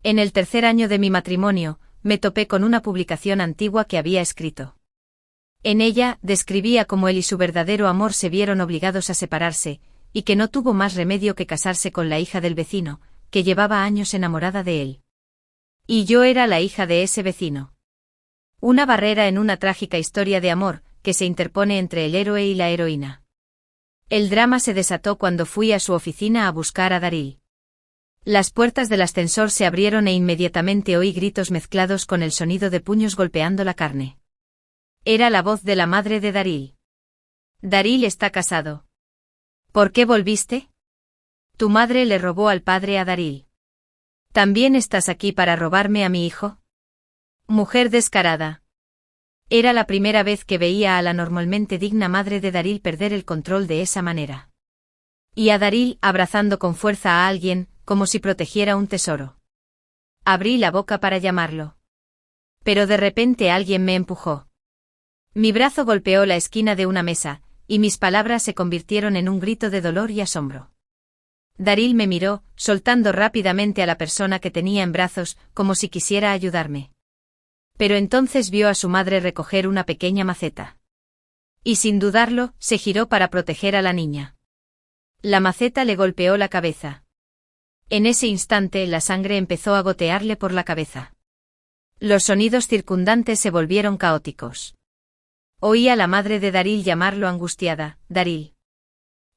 En el tercer año de mi matrimonio, me topé con una publicación antigua que había escrito. En ella, describía cómo él y su verdadero amor se vieron obligados a separarse, y que no tuvo más remedio que casarse con la hija del vecino, que llevaba años enamorada de él. Y yo era la hija de ese vecino. Una barrera en una trágica historia de amor, que se interpone entre el héroe y la heroína. El drama se desató cuando fui a su oficina a buscar a Daryl. Las puertas del ascensor se abrieron e inmediatamente oí gritos mezclados con el sonido de puños golpeando la carne. Era la voz de la madre de Daryl. Daryl está casado. ¿Por qué volviste? Tu madre le robó al padre a Daryl. ¿También estás aquí para robarme a mi hijo? Mujer descarada. Era la primera vez que veía a la normalmente digna madre de Daryl perder el control de esa manera. Y a Daryl abrazando con fuerza a alguien, como si protegiera un tesoro. Abrí la boca para llamarlo. Pero de repente alguien me empujó. Mi brazo golpeó la esquina de una mesa, y mis palabras se convirtieron en un grito de dolor y asombro. Daryl me miró, soltando rápidamente a la persona que tenía en brazos, como si quisiera ayudarme. Pero entonces vio a su madre recoger una pequeña maceta. Y sin dudarlo, se giró para proteger a la niña. La maceta le golpeó la cabeza. En ese instante la sangre empezó a gotearle por la cabeza. Los sonidos circundantes se volvieron caóticos. Oí a la madre de Daryl llamarlo angustiada, Daryl.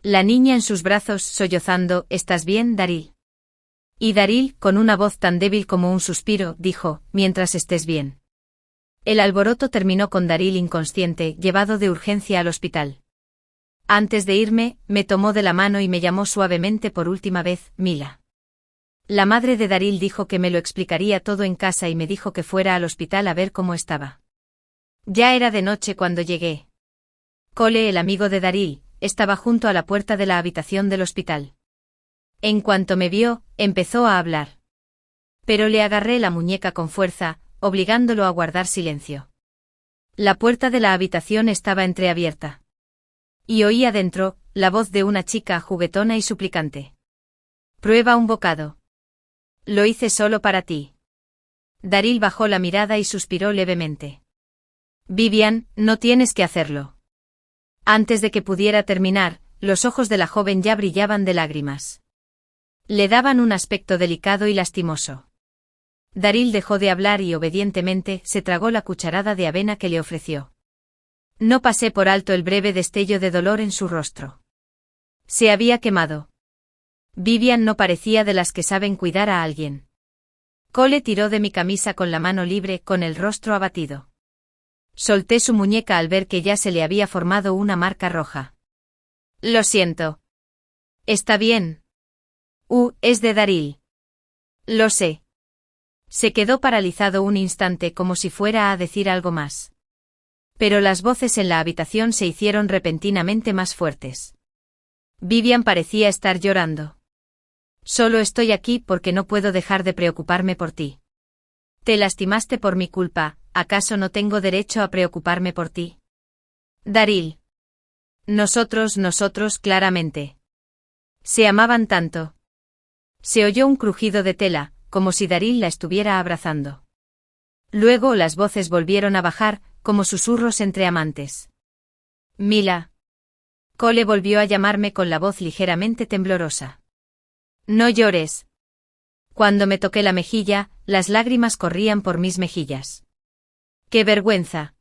La niña en sus brazos sollozando, ¿estás bien, Daryl? Y Daryl, con una voz tan débil como un suspiro, dijo, mientras estés bien. El alboroto terminó con Daryl inconsciente, llevado de urgencia al hospital. Antes de irme, me tomó de la mano y me llamó suavemente por última vez, Mila. La madre de Daryl dijo que me lo explicaría todo en casa y me dijo que fuera al hospital a ver cómo estaba. Ya era de noche cuando llegué. Cole, el amigo de Daryl, estaba junto a la puerta de la habitación del hospital. En cuanto me vio, empezó a hablar. Pero le agarré la muñeca con fuerza, obligándolo a guardar silencio. La puerta de la habitación estaba entreabierta. Y oí adentro la voz de una chica juguetona y suplicante. Prueba un bocado. Lo hice solo para ti. Daryl bajó la mirada y suspiró levemente. Vivian, no tienes que hacerlo. Antes de que pudiera terminar, los ojos de la joven ya brillaban de lágrimas. Le daban un aspecto delicado y lastimoso. Daryl dejó de hablar y obedientemente se tragó la cucharada de avena que le ofreció. No pasé por alto el breve destello de dolor en su rostro. Se había quemado. Vivian no parecía de las que saben cuidar a alguien. Cole tiró de mi camisa con la mano libre, con el rostro abatido. Solté su muñeca al ver que ya se le había formado una marca roja. Lo siento. Está bien. Es de Daryl. Lo sé. Se quedó paralizado un instante como si fuera a decir algo más. Pero las voces en la habitación se hicieron repentinamente más fuertes. Vivian parecía estar llorando. Solo estoy aquí porque no puedo dejar de preocuparme por ti. Te lastimaste por mi culpa, ¿acaso no tengo derecho a preocuparme por ti? Daryl. Nosotros, claramente. Se amaban tanto. Se oyó un crujido de tela, como si Daryl la estuviera abrazando. Luego las voces volvieron a bajar, como susurros entre amantes. Mila. Cole volvió a llamarme con la voz ligeramente temblorosa. No llores. Cuando me toqué la mejilla, las lágrimas corrían por mis mejillas. ¡Qué vergüenza!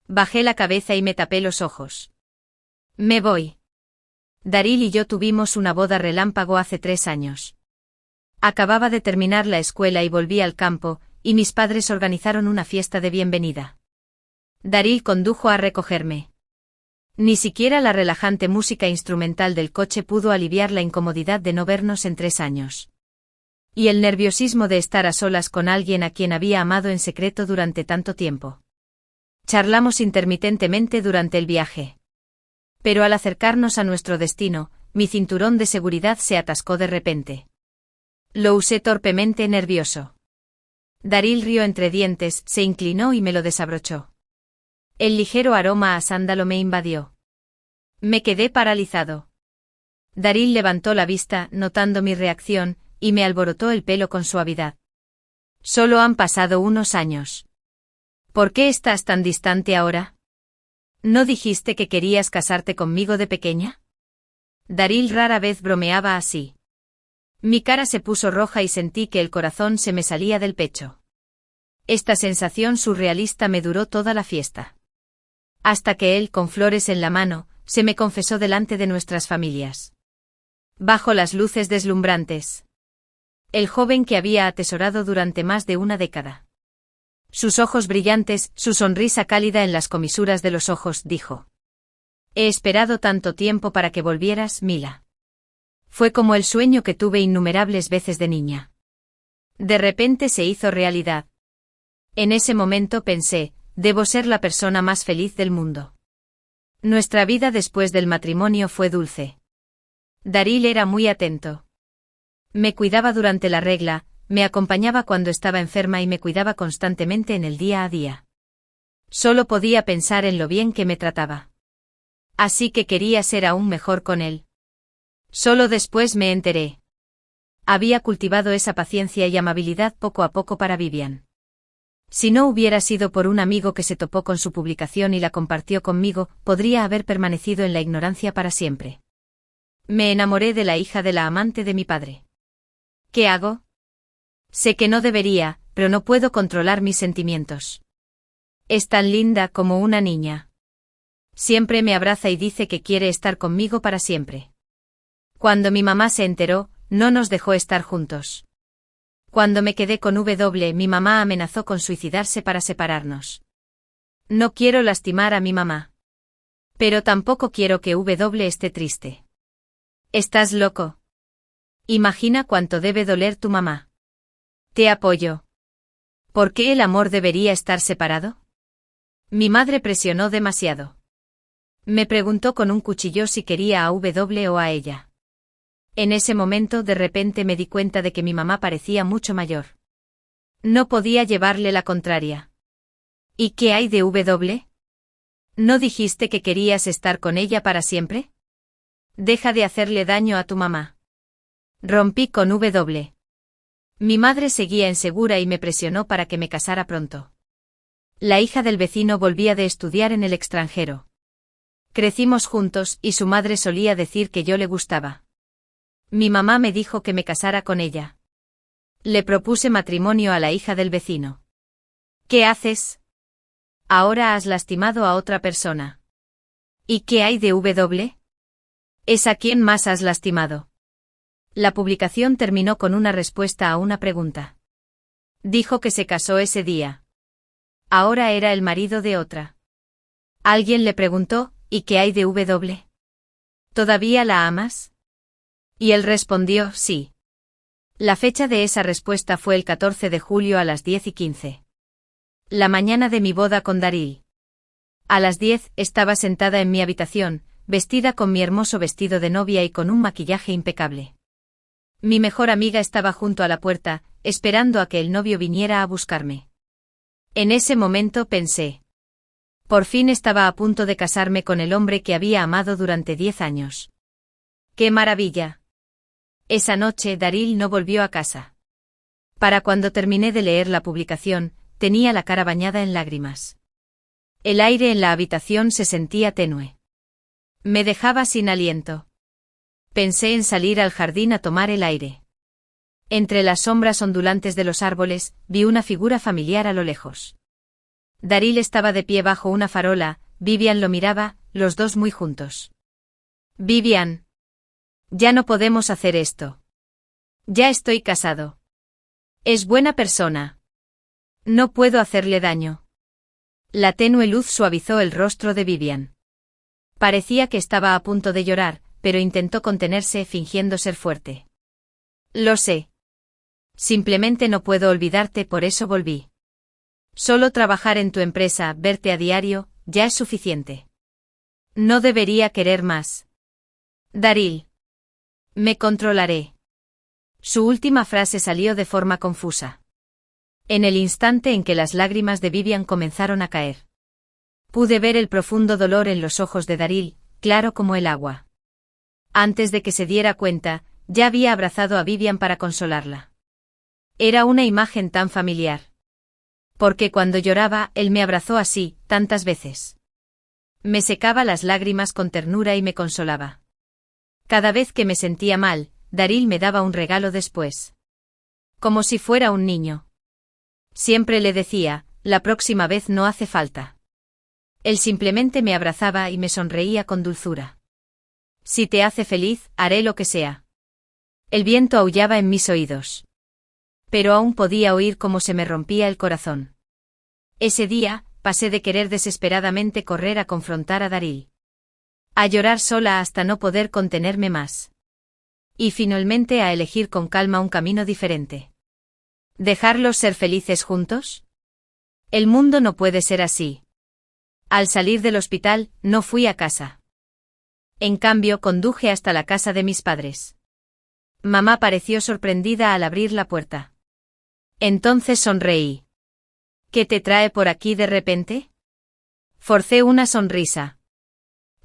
Bajé la cabeza y me tapé los ojos. Me voy. Daryl y yo tuvimos una boda relámpago hace 3 años. Acababa de terminar la escuela y volví al campo, y mis padres organizaron una fiesta de bienvenida. Daryl condujo a recogerme. Ni siquiera la relajante música instrumental del coche pudo aliviar la incomodidad de no vernos en 3 años. Y el nerviosismo de estar a solas con alguien a quien había amado en secreto durante tanto tiempo. Charlamos intermitentemente durante el viaje. Pero al acercarnos a nuestro destino, mi cinturón de seguridad se atascó de repente. Lo usé torpemente nervioso. Daryl rió entre dientes, se inclinó y me lo desabrochó. El ligero aroma a sándalo me invadió. Me quedé paralizado. Daryl levantó la vista, notando mi reacción, y me alborotó el pelo con suavidad. Solo han pasado unos años. ¿Por qué estás tan distante ahora? ¿No dijiste que querías casarte conmigo de pequeña? Daryl rara vez bromeaba así. Mi cara se puso roja y sentí que el corazón se me salía del pecho. Esta sensación surrealista me duró toda la fiesta. Hasta que él, con flores en la mano, se me confesó delante de nuestras familias. Bajo las luces deslumbrantes. El joven que había atesorado durante más de una década. Sus ojos brillantes, su sonrisa cálida en las comisuras de los ojos, dijo. He esperado tanto tiempo para que volvieras, Mila. Fue como el sueño que tuve innumerables veces de niña. De repente se hizo realidad. En ese momento pensé, debo ser la persona más feliz del mundo. Nuestra vida después del matrimonio fue dulce. Daryl era muy atento. Me cuidaba durante la regla, me acompañaba cuando estaba enferma y me cuidaba constantemente en el día a día. Solo podía pensar en lo bien que me trataba. Así que quería ser aún mejor con él. Solo después me enteré. Había cultivado esa paciencia y amabilidad poco a poco para Vivian. Si no hubiera sido por un amigo que se topó con su publicación y la compartió conmigo, podría haber permanecido en la ignorancia para siempre. Me enamoré de la hija de la amante de mi padre. ¿Qué hago? Sé que no debería, pero no puedo controlar mis sentimientos. Es tan linda como una niña. Siempre me abraza y dice que quiere estar conmigo para siempre. Cuando mi mamá se enteró, no nos dejó estar juntos. Cuando me quedé con mi mamá amenazó con suicidarse para separarnos. No quiero lastimar a mi mamá. Pero tampoco quiero que esté triste. ¿Estás loco? Imagina cuánto debe doler tu mamá. Te apoyo. ¿Por qué el amor debería estar separado? Mi madre presionó demasiado. Me preguntó con un cuchillo si quería a o a ella. En ese momento de repente me di cuenta de que mi mamá parecía mucho mayor. No podía llevarle la contraria. ¿Y qué hay de ¿No dijiste que querías estar con ella para siempre? Deja de hacerle daño a tu mamá. Rompí con Mi madre seguía insegura y me presionó para que me casara pronto. La hija del vecino volvía de estudiar en el extranjero. Crecimos juntos y su madre solía decir que yo le gustaba. Mi mamá me dijo que me casara con ella. Le propuse matrimonio a la hija del vecino. ¿Qué haces? Ahora has lastimado a otra persona. ¿Y qué hay de ¿Es a quién más has lastimado? La publicación terminó con una respuesta a una pregunta. Dijo que se casó ese día. Ahora era el marido de otra. Alguien le preguntó, ¿y qué hay de ¿Todavía la amas? Y él respondió, sí. La fecha de esa respuesta fue el 14 de julio a las 10:15. La mañana de mi boda con Daryl. A las 10 estaba sentada en mi habitación, vestida con mi hermoso vestido de novia y con un maquillaje impecable. Mi mejor amiga estaba junto a la puerta, esperando a que el novio viniera a buscarme. En ese momento pensé. Por fin estaba a punto de casarme con el hombre que había amado durante 10 años. ¡Qué maravilla! Esa noche Daryl no volvió a casa. Para cuando terminé de leer la publicación, tenía la cara bañada en lágrimas. El aire en la habitación se sentía tenue. Me dejaba sin aliento. Pensé en salir al jardín a tomar el aire. Entre las sombras ondulantes de los árboles, vi una figura familiar a lo lejos. Daryl estaba de pie bajo una farola, Vivian lo miraba, los dos muy juntos. Vivian. Ya no podemos hacer esto. Ya estoy casado. Es buena persona. No puedo hacerle daño. La tenue luz suavizó el rostro de Vivian. Parecía que estaba a punto de llorar, pero intentó contenerse fingiendo ser fuerte. Lo sé. Simplemente no puedo olvidarte, por eso volví. Solo trabajar en tu empresa, verte a diario, ya es suficiente. No debería querer más. Daryl. Me controlaré. Su última frase salió de forma confusa. En el instante en que las lágrimas de Vivian comenzaron a caer. Pude ver el profundo dolor en los ojos de Daryl, claro como el agua. Antes de que se diera cuenta, ya había abrazado a Vivian para consolarla. Era una imagen tan familiar. Porque cuando lloraba, él me abrazó así, tantas veces. Me secaba las lágrimas con ternura y me consolaba. Cada vez que me sentía mal, Daryl me daba un regalo después. Como si fuera un niño. Siempre le decía, la próxima vez no hace falta. Él simplemente me abrazaba y me sonreía con dulzura. Si te hace feliz, haré lo que sea. El viento aullaba en mis oídos. Pero aún podía oír cómo se me rompía el corazón. Ese día, pasé de querer desesperadamente correr a confrontar a Daryl. A llorar sola hasta no poder contenerme más. Y finalmente a elegir con calma un camino diferente. ¿Dejarlos ser felices juntos? El mundo no puede ser así. Al salir del hospital, no fui a casa. En cambio, conduje hasta la casa de mis padres. Mamá pareció sorprendida al abrir la puerta. Entonces sonreí. ¿Qué te trae por aquí de repente? Forcé una sonrisa.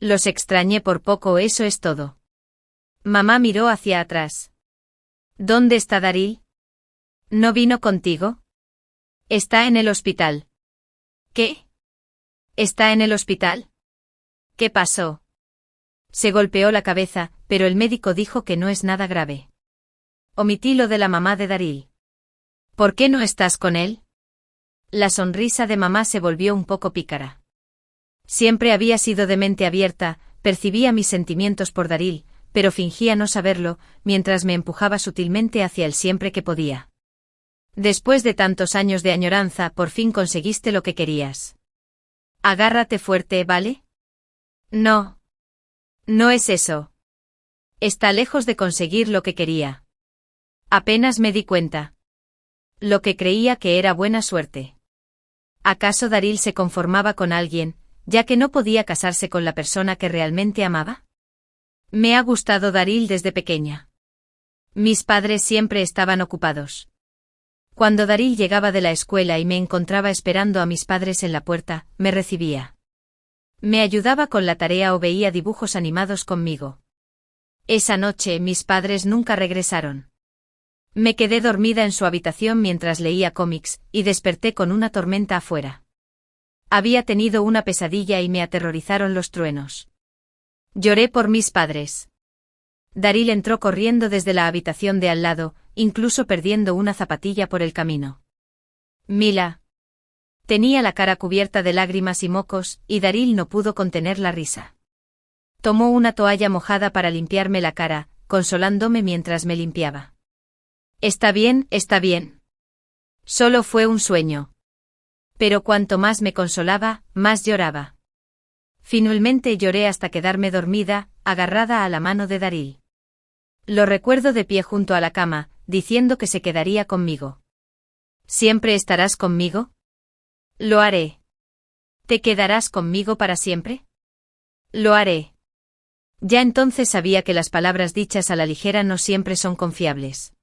Los extrañé por poco, eso es todo. Mamá miró hacia atrás. ¿Dónde está Daryl? ¿No vino contigo? Está en el hospital. ¿Qué? ¿Está en el hospital? ¿Qué pasó? Se golpeó la cabeza, pero el médico dijo que no es nada grave. Omití lo de la mamá de Daryl. ¿Por qué no estás con él? La sonrisa de mamá se volvió un poco pícara. Siempre había sido de mente abierta, percibía mis sentimientos por Daryl, pero fingía no saberlo, mientras me empujaba sutilmente hacia él siempre que podía. Después de tantos años de añoranza, por fin conseguiste lo que querías. Agárrate fuerte, ¿vale? No. No es eso. Está lejos de conseguir lo que quería. Apenas me di cuenta. Lo que creía que era buena suerte. ¿Acaso Daryl se conformaba con alguien, ya que no podía casarse con la persona que realmente amaba? Me ha gustado Daryl desde pequeña. Mis padres siempre estaban ocupados. Cuando Daryl llegaba de la escuela y me encontraba esperando a mis padres en la puerta, me recibía. Me ayudaba con la tarea o veía dibujos animados conmigo. Esa noche mis padres nunca regresaron. Me quedé dormida en su habitación mientras leía cómics, y desperté con una tormenta afuera. Había tenido una pesadilla y me aterrorizaron los truenos. Lloré por mis padres. Daryl entró corriendo desde la habitación de al lado, incluso perdiendo una zapatilla por el camino. Mila. Tenía la cara cubierta de lágrimas y mocos, y Daryl no pudo contener la risa. Tomó una toalla mojada para limpiarme la cara, consolándome mientras me limpiaba. Está bien, está bien. Solo fue un sueño. Pero cuanto más me consolaba, más lloraba. Finalmente lloré hasta quedarme dormida, agarrada a la mano de Daryl. Lo recuerdo de pie junto a la cama, diciendo que se quedaría conmigo. ¿Siempre estarás conmigo? Lo haré. ¿Te quedarás conmigo para siempre? Lo haré. Ya entonces sabía que las palabras dichas a la ligera no siempre son confiables.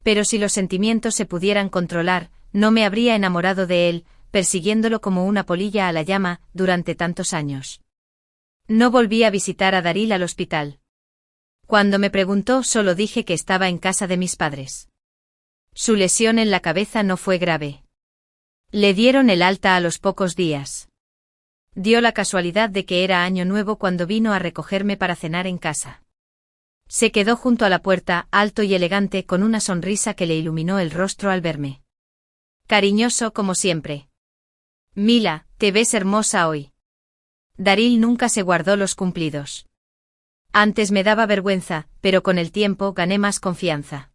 Pero si los sentimientos se pudieran controlar, no me habría enamorado de él, persiguiéndolo como una polilla a la llama, durante tantos años. No volví a visitar a Daryl al hospital. Cuando me preguntó, solo dije que estaba en casa de mis padres. Su lesión en la cabeza no fue grave. Le dieron el alta a los pocos días. Dio la casualidad de que era año nuevo cuando vino a recogerme para cenar en casa. Se quedó junto a la puerta, alto y elegante, con una sonrisa que le iluminó el rostro al verme. Cariñoso como siempre. Mila, te ves hermosa hoy. Daryl nunca se guardó los cumplidos. Antes me daba vergüenza, pero con el tiempo gané más confianza.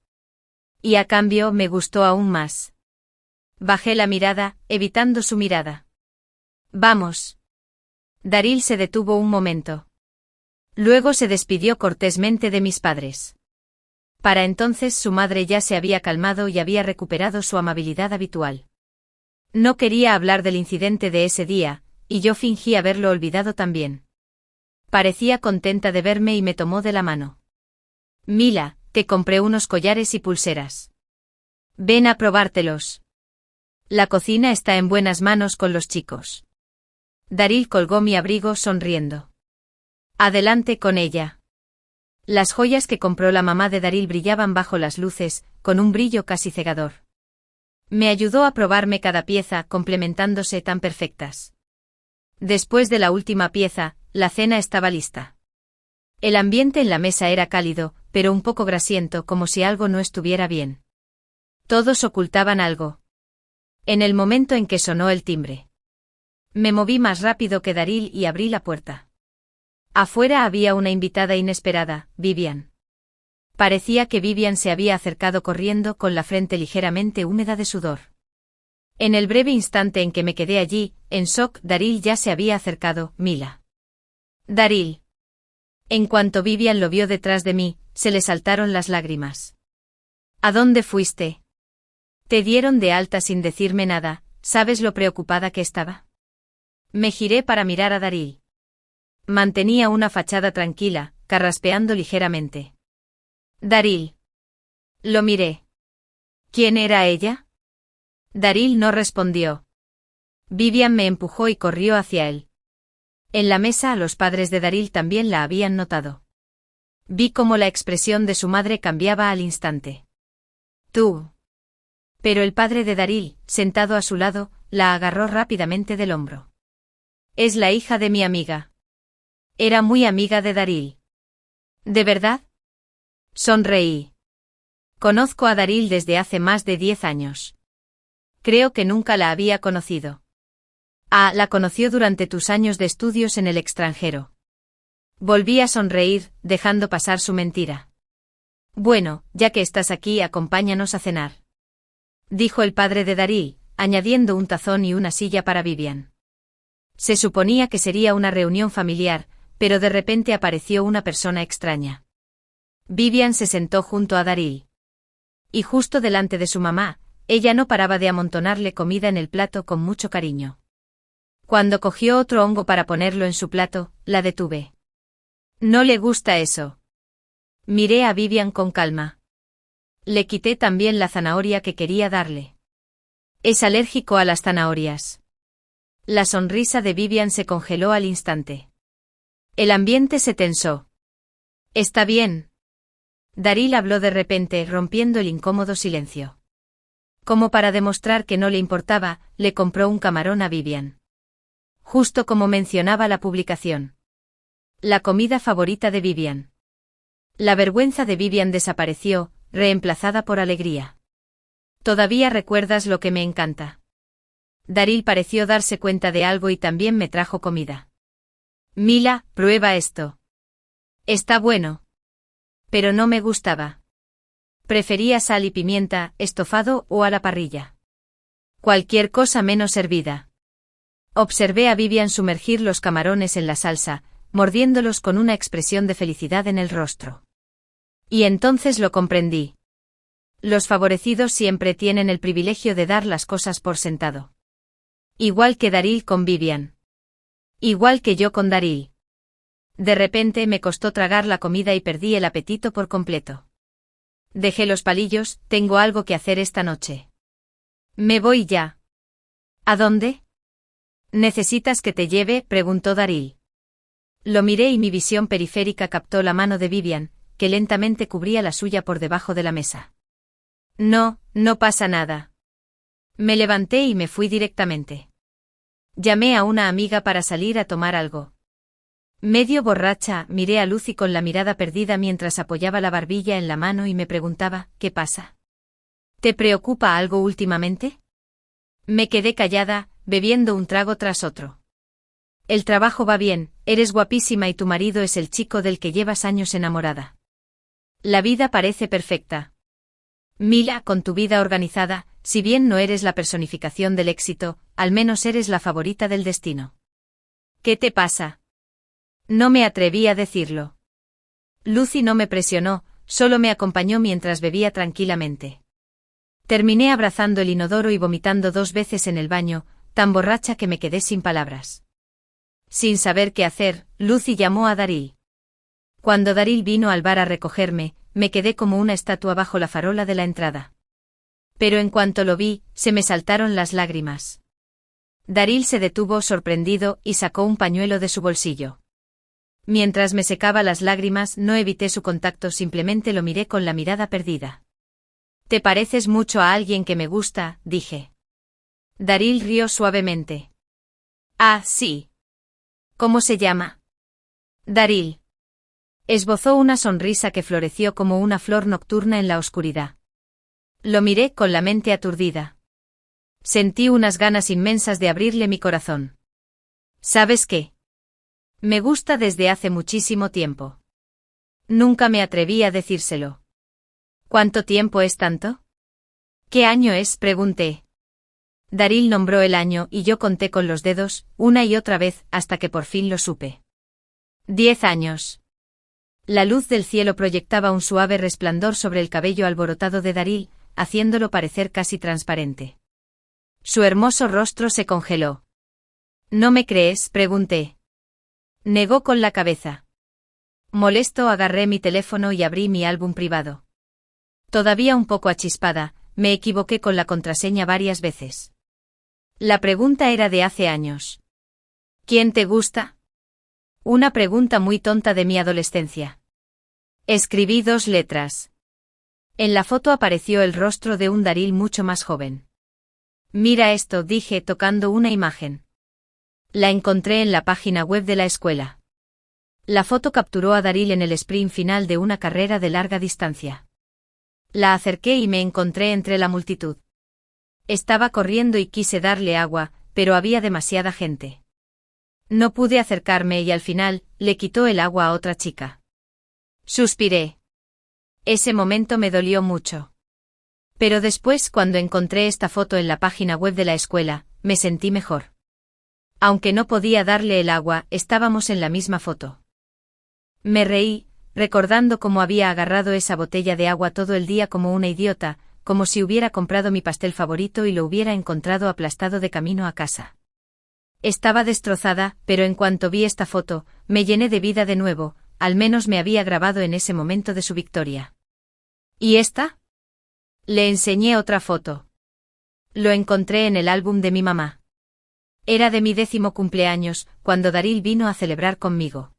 Y a cambio me gustó aún más. Bajé la mirada, evitando su mirada. Vamos. Daryl se detuvo un momento. Luego se despidió cortésmente de mis padres. Para entonces su madre ya se había calmado y había recuperado su amabilidad habitual. No quería hablar del incidente de ese día, y yo fingí haberlo olvidado también. Parecía contenta de verme y me tomó de la mano. Mila, te compré unos collares y pulseras. Ven a probártelos. La cocina está en buenas manos con los chicos. Daryl colgó mi abrigo sonriendo. Adelante con ella. Las joyas que compró la mamá de Daryl brillaban bajo las luces, con un brillo casi cegador. Me ayudó a probarme cada pieza, complementándose tan perfectas. Después de la última pieza, la cena estaba lista. El ambiente en la mesa era cálido, pero un poco grasiento, como si algo no estuviera bien. Todos ocultaban algo. En el momento en que sonó el timbre, me moví más rápido que Daryl y abrí la puerta. Afuera había una invitada inesperada, Vivian. Parecía que Vivian se había acercado corriendo con la frente ligeramente húmeda de sudor. En el breve instante en que me quedé allí, en shock, Daryl ya se había acercado. Mila. Daryl. En cuanto Vivian lo vio detrás de mí, se le saltaron las lágrimas. ¿A dónde fuiste? Te dieron de alta sin decirme nada, ¿sabes lo preocupada que estaba? Me giré para mirar a Daryl. Mantenía una fachada tranquila, carraspeando ligeramente. Daryl. Lo miré. ¿Quién era ella? Daryl no respondió. Vivian me empujó y corrió hacia él. En la mesa los padres de Daryl también la habían notado. Vi cómo la expresión de su madre cambiaba al instante. Tú. Pero el padre de Daryl, sentado a su lado, la agarró rápidamente del hombro. Es la hija de mi amiga. Era muy amiga de Daryl. ¿De verdad? Sonreí. Conozco a Daryl desde hace más de 10 años. Creo que nunca la había conocido. Ah, la conoció durante tus años de estudios en el extranjero. Volví a sonreír, dejando pasar su mentira. Bueno, ya que estás aquí, acompáñanos a cenar. Dijo el padre de Daryl, añadiendo un tazón y una silla para Vivian. Se suponía que sería una reunión familiar, pero de repente apareció una persona extraña. Vivian se sentó junto a Daryl. Y justo delante de su mamá, ella no paraba de amontonarle comida en el plato con mucho cariño. Cuando cogió otro hongo para ponerlo en su plato, la detuve. No le gusta eso. Miré a Vivian con calma. Le quité también la zanahoria que quería darle. Es alérgico a las zanahorias. La sonrisa de Vivian se congeló al instante. El ambiente se tensó. Está bien. Daryl habló de repente, rompiendo el incómodo silencio. Como para demostrar que no le importaba, le compró un camarón a Vivian. Justo como mencionaba la publicación. La comida favorita de Vivian. La vergüenza de Vivian desapareció, reemplazada por alegría. ¿Todavía recuerdas lo que me encanta? Daryl pareció darse cuenta de algo y también me trajo comida. Mila, prueba esto. Está bueno. Pero no me gustaba. Prefería sal y pimienta, estofado o a la parrilla. Cualquier cosa menos hervida. Observé a Vivian sumergir los camarones en la salsa, mordiéndolos con una expresión de felicidad en el rostro. Y entonces lo comprendí. Los favorecidos siempre tienen el privilegio de dar las cosas por sentado. Igual que Daryl con Vivian. Igual que yo con Daryl. De repente me costó tragar la comida y perdí el apetito por completo. Dejé los palillos, tengo algo que hacer esta noche. Me voy ya. ¿A dónde? ¿Necesitas que te lleve?, preguntó Daryl. Lo miré y mi visión periférica captó la mano de Vivian, que lentamente cubría la suya por debajo de la mesa. No, no pasa nada. Me levanté y me fui directamente. Llamé a una amiga para salir a tomar algo. Medio borracha, miré a Lucy con la mirada perdida mientras apoyaba la barbilla en la mano y me preguntaba, ¿qué pasa? ¿Te preocupa algo últimamente? Me quedé callada, bebiendo un trago tras otro. El trabajo va bien, eres guapísima y tu marido es el chico del que llevas años enamorada. La vida parece perfecta. Mila, con tu vida organizada, si bien no eres la personificación del éxito, al menos eres la favorita del destino. ¿Qué te pasa? No me atreví a decirlo. Lucy no me presionó, solo me acompañó mientras bebía tranquilamente. Terminé abrazando el inodoro y vomitando 2 veces en el baño, tan borracha que me quedé sin palabras. Sin saber qué hacer, Lucy llamó a Daryl. Cuando Daryl vino al bar a recogerme, me quedé como una estatua bajo la farola de la entrada. Pero en cuanto lo vi, se me saltaron las lágrimas. Daryl se detuvo sorprendido y sacó un pañuelo de su bolsillo. Mientras me secaba las lágrimas, no evité su contacto, simplemente lo miré con la mirada perdida. Te pareces mucho a alguien que me gusta, dije. Daryl rió suavemente. Ah, sí. ¿Cómo se llama? Daryl. Esbozó una sonrisa que floreció como una flor nocturna en la oscuridad. Lo miré con la mente aturdida. Sentí unas ganas inmensas de abrirle mi corazón. ¿Sabes qué? Me gusta desde hace muchísimo tiempo. Nunca me atreví a decírselo. ¿Cuánto tiempo es tanto? ¿Qué año es?, pregunté. Daryl nombró el año y yo conté con los dedos, una y otra vez, hasta que por fin lo supe. 10 años. La luz del cielo proyectaba un suave resplandor sobre el cabello alborotado de Daryl, haciéndolo parecer casi transparente. Su hermoso rostro se congeló. ¿No me crees?, pregunté. Negó con la cabeza. Molesto agarré mi teléfono y abrí mi álbum privado. Todavía un poco achispada, me equivoqué con la contraseña varias veces. La pregunta era de hace años. ¿Quién te gusta? Una pregunta muy tonta de mi adolescencia. Escribí 2 letras. En la foto apareció el rostro de un Daryl mucho más joven. Mira esto, dije tocando una imagen. La encontré en la página web de la escuela. La foto capturó a Daryl en el sprint final de una carrera de larga distancia. La acerqué y me encontré entre la multitud. Estaba corriendo y quise darle agua, pero había demasiada gente. No pude acercarme y al final, le quitó el agua a otra chica. Suspiré. Ese momento me dolió mucho. Pero después, cuando encontré esta foto en la página web de la escuela, me sentí mejor. Aunque no podía darle el agua, estábamos en la misma foto. Me reí, recordando cómo había agarrado esa botella de agua todo el día como una idiota, como si hubiera comprado mi pastel favorito y lo hubiera encontrado aplastado de camino a casa. Estaba destrozada, pero en cuanto vi esta foto, me llené de vida de nuevo, al menos me había grabado en ese momento de su victoria. ¿Y esta? Le enseñé otra foto. Lo encontré en el álbum de mi mamá. Era de mi 10º cumpleaños, cuando Daryl vino a celebrar conmigo.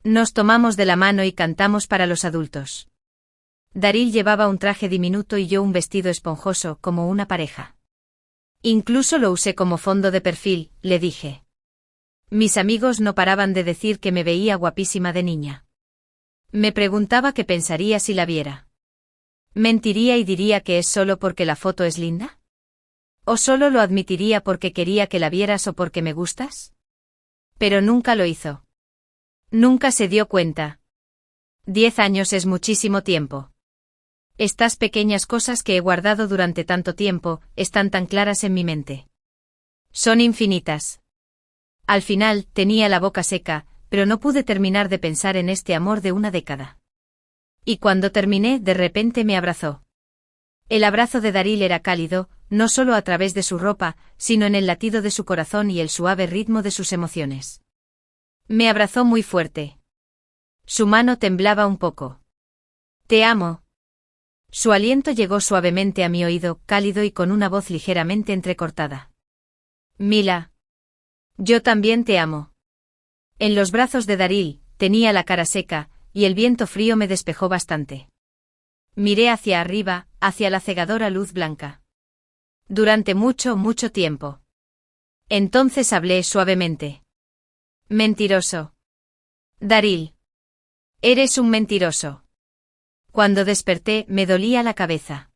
Nos tomamos de la mano y cantamos para los adultos. Daryl llevaba un traje diminuto y yo un vestido esponjoso, como una pareja. Incluso lo usé como fondo de perfil, le dije. Mis amigos no paraban de decir que me veía guapísima de niña. Me preguntaba qué pensaría si la viera. ¿Mentiría y diría que es solo porque la foto es linda? ¿O solo lo admitiría porque quería que la vieras o porque me gustas? Pero nunca lo hizo. Nunca se dio cuenta. 10 años es muchísimo tiempo. Estas pequeñas cosas que he guardado durante tanto tiempo, están tan claras en mi mente. Son infinitas. Al final, tenía la boca seca, pero no pude terminar de pensar en este amor de una década. Y cuando terminé, de repente me abrazó. El abrazo de Daryl era cálido, no solo a través de su ropa, sino en el latido de su corazón y el suave ritmo de sus emociones. Me abrazó muy fuerte. Su mano temblaba un poco. Te amo. Su aliento llegó suavemente a mi oído, cálido y con una voz ligeramente entrecortada. Mila. Yo también te amo. En los brazos de Daryl, tenía la cara seca, y el viento frío me despejó bastante. Miré hacia arriba, hacia la cegadora luz blanca. Durante mucho, mucho tiempo. Entonces hablé suavemente. Mentiroso. Daryl. Eres un mentiroso. Cuando desperté, me dolía la cabeza.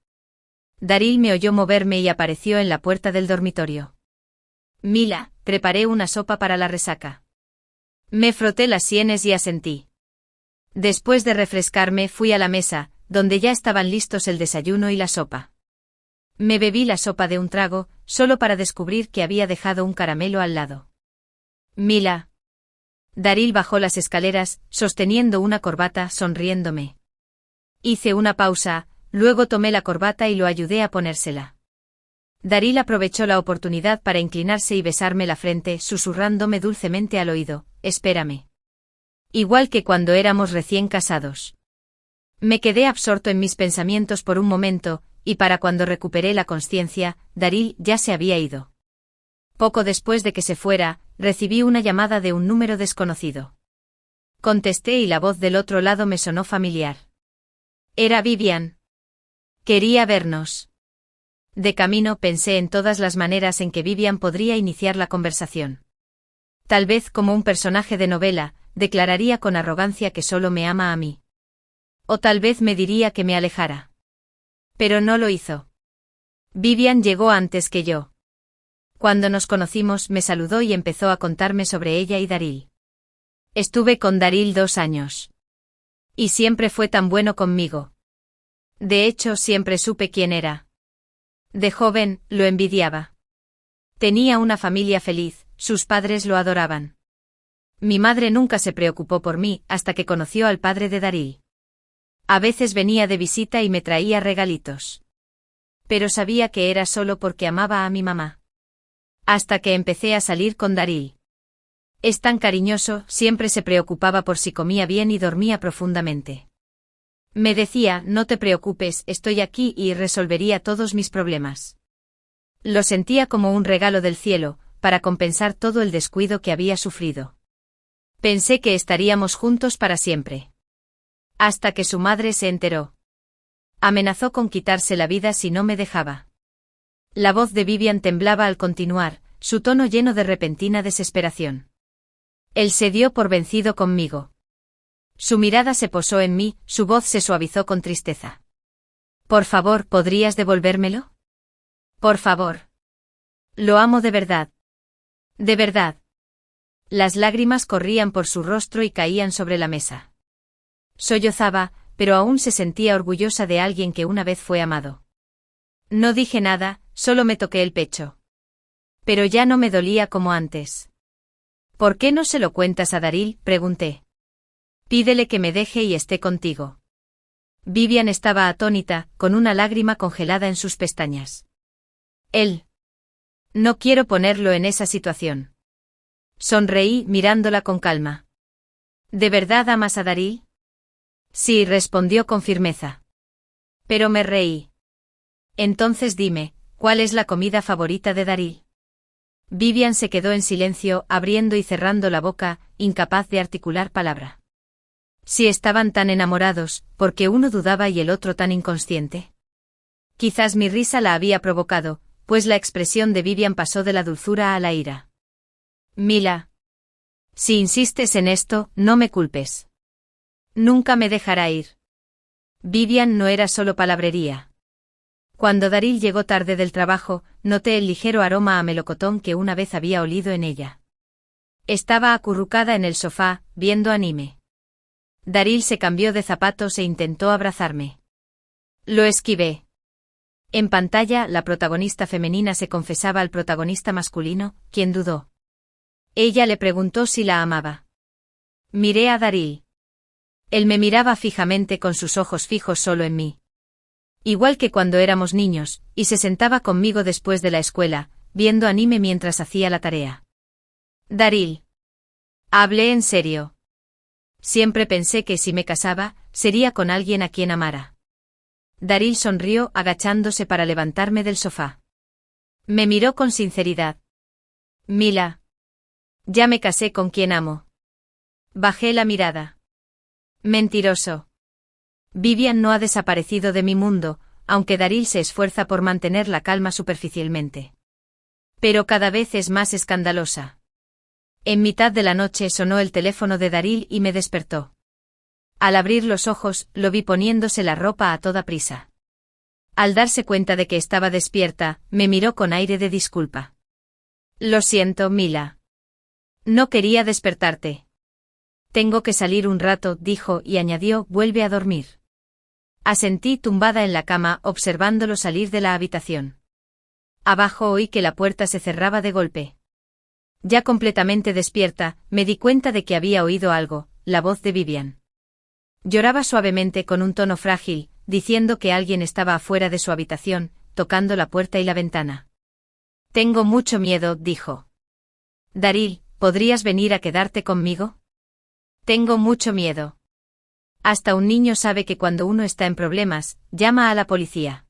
Daryl me oyó moverme y apareció en la puerta del dormitorio. Mila, preparé una sopa para la resaca. Me froté las sienes y asentí. Después de refrescarme, fui a la mesa, donde ya estaban listos el desayuno y la sopa. Me bebí la sopa de un trago, solo para descubrir que había dejado un caramelo al lado. Mila. Daryl bajó las escaleras, sosteniendo una corbata, sonriéndome. Hice una pausa, luego tomé la corbata y lo ayudé a ponérsela. Daryl aprovechó la oportunidad para inclinarse y besarme la frente, susurrándome dulcemente al oído, espérame. Igual que cuando éramos recién casados. Me quedé absorto en mis pensamientos por un momento, y para cuando recuperé la consciencia, Daryl ya se había ido. Poco después de que se fuera, recibí una llamada de un número desconocido. Contesté y la voz del otro lado me sonó familiar. Era Vivian. Quería vernos. De camino pensé en todas las maneras en que Vivian podría iniciar la conversación. Tal vez como un personaje de novela, declararía con arrogancia que solo me ama a mí. O tal vez me diría que me alejara. Pero no lo hizo. Vivian llegó antes que yo. Cuando nos conocimos me saludó y empezó a contarme sobre ella y Daryl. Estuve con Daryl 2 años. Y siempre fue tan bueno conmigo. De hecho, siempre supe quién era. De joven, lo envidiaba. Tenía una familia feliz, sus padres lo adoraban. Mi madre nunca se preocupó por mí hasta que conoció al padre de Daryl. A veces venía de visita y me traía regalitos. Pero sabía que era solo porque amaba a mi mamá. Hasta que empecé a salir con Daryl. Es tan cariñoso, siempre se preocupaba por si comía bien y dormía profundamente. Me decía, no te preocupes, estoy aquí y resolvería todos mis problemas. Lo sentía como un regalo del cielo, para compensar todo el descuido que había sufrido. Pensé que estaríamos juntos para siempre. Hasta que su madre se enteró. Amenazó con quitarse la vida si no me dejaba. La voz de Vivian temblaba al continuar, su tono lleno de repentina desesperación. Él se dio por vencido conmigo. Su mirada se posó en mí, su voz se suavizó con tristeza. Por favor, ¿podrías devolvérmelo? Por favor. Lo amo de verdad. De verdad. Las lágrimas corrían por su rostro y caían sobre la mesa. Sollozaba, pero aún se sentía orgullosa de alguien que una vez fue amado. No dije nada, solo me toqué el pecho. Pero ya no me dolía como antes. ¿Por qué no se lo cuentas a Daryl?, pregunté. Pídele que me deje y esté contigo. Vivian estaba atónita, con una lágrima congelada en sus pestañas. Él. No quiero ponerlo en esa situación. Sonreí mirándola con calma. ¿De verdad amas a Daryl? Sí, respondió con firmeza. Pero me reí. Entonces dime, ¿cuál es la comida favorita de Daryl? Vivian se quedó en silencio, abriendo y cerrando la boca, incapaz de articular palabra. Si estaban tan enamorados, ¿por qué uno dudaba y el otro tan inconsciente? Quizás mi risa la había provocado, pues la expresión de Vivian pasó de la dulzura a la ira. Mila. Si insistes en esto, no me culpes. Nunca me dejará ir. Vivian no era solo palabrería. Cuando Daryl llegó tarde del trabajo, noté el ligero aroma a melocotón que una vez había olido en ella. Estaba acurrucada en el sofá, viendo anime. Daryl se cambió de zapatos e intentó abrazarme. Lo esquivé. En pantalla, la protagonista femenina se confesaba al protagonista masculino, quien dudó. Ella le preguntó si la amaba. Miré a Daryl. Él me miraba fijamente con sus ojos fijos solo en mí. Igual que cuando éramos niños, y se sentaba conmigo después de la escuela, viendo anime mientras hacía la tarea. Daryl. Hablé en serio. Siempre pensé que si me casaba, sería con alguien a quien amara. Daryl sonrió agachándose para levantarme del sofá. Me miró con sinceridad. Mila. Ya me casé con quien amo. Bajé la mirada. Mentiroso. Vivian no ha desaparecido de mi mundo, aunque Daryl se esfuerza por mantener la calma superficialmente. Pero cada vez es más escandalosa. En mitad de la noche sonó el teléfono de Daryl y me despertó. Al abrir los ojos, lo vi poniéndose la ropa a toda prisa. Al darse cuenta de que estaba despierta, me miró con aire de disculpa. Lo siento, Mila. No quería despertarte. Tengo que salir un rato, dijo y añadió, vuelve a dormir. Asentí tumbada en la cama, observándolo salir de la habitación. Abajo oí que la puerta se cerraba de golpe. Ya completamente despierta, me di cuenta de que había oído algo, la voz de Vivian. Lloraba suavemente con un tono frágil, diciendo que alguien estaba afuera de su habitación, tocando la puerta y la ventana. Tengo mucho miedo, dijo. Daryl, ¿podrías venir a quedarte conmigo? Tengo mucho miedo. Hasta un niño sabe que cuando uno está en problemas, llama a la policía.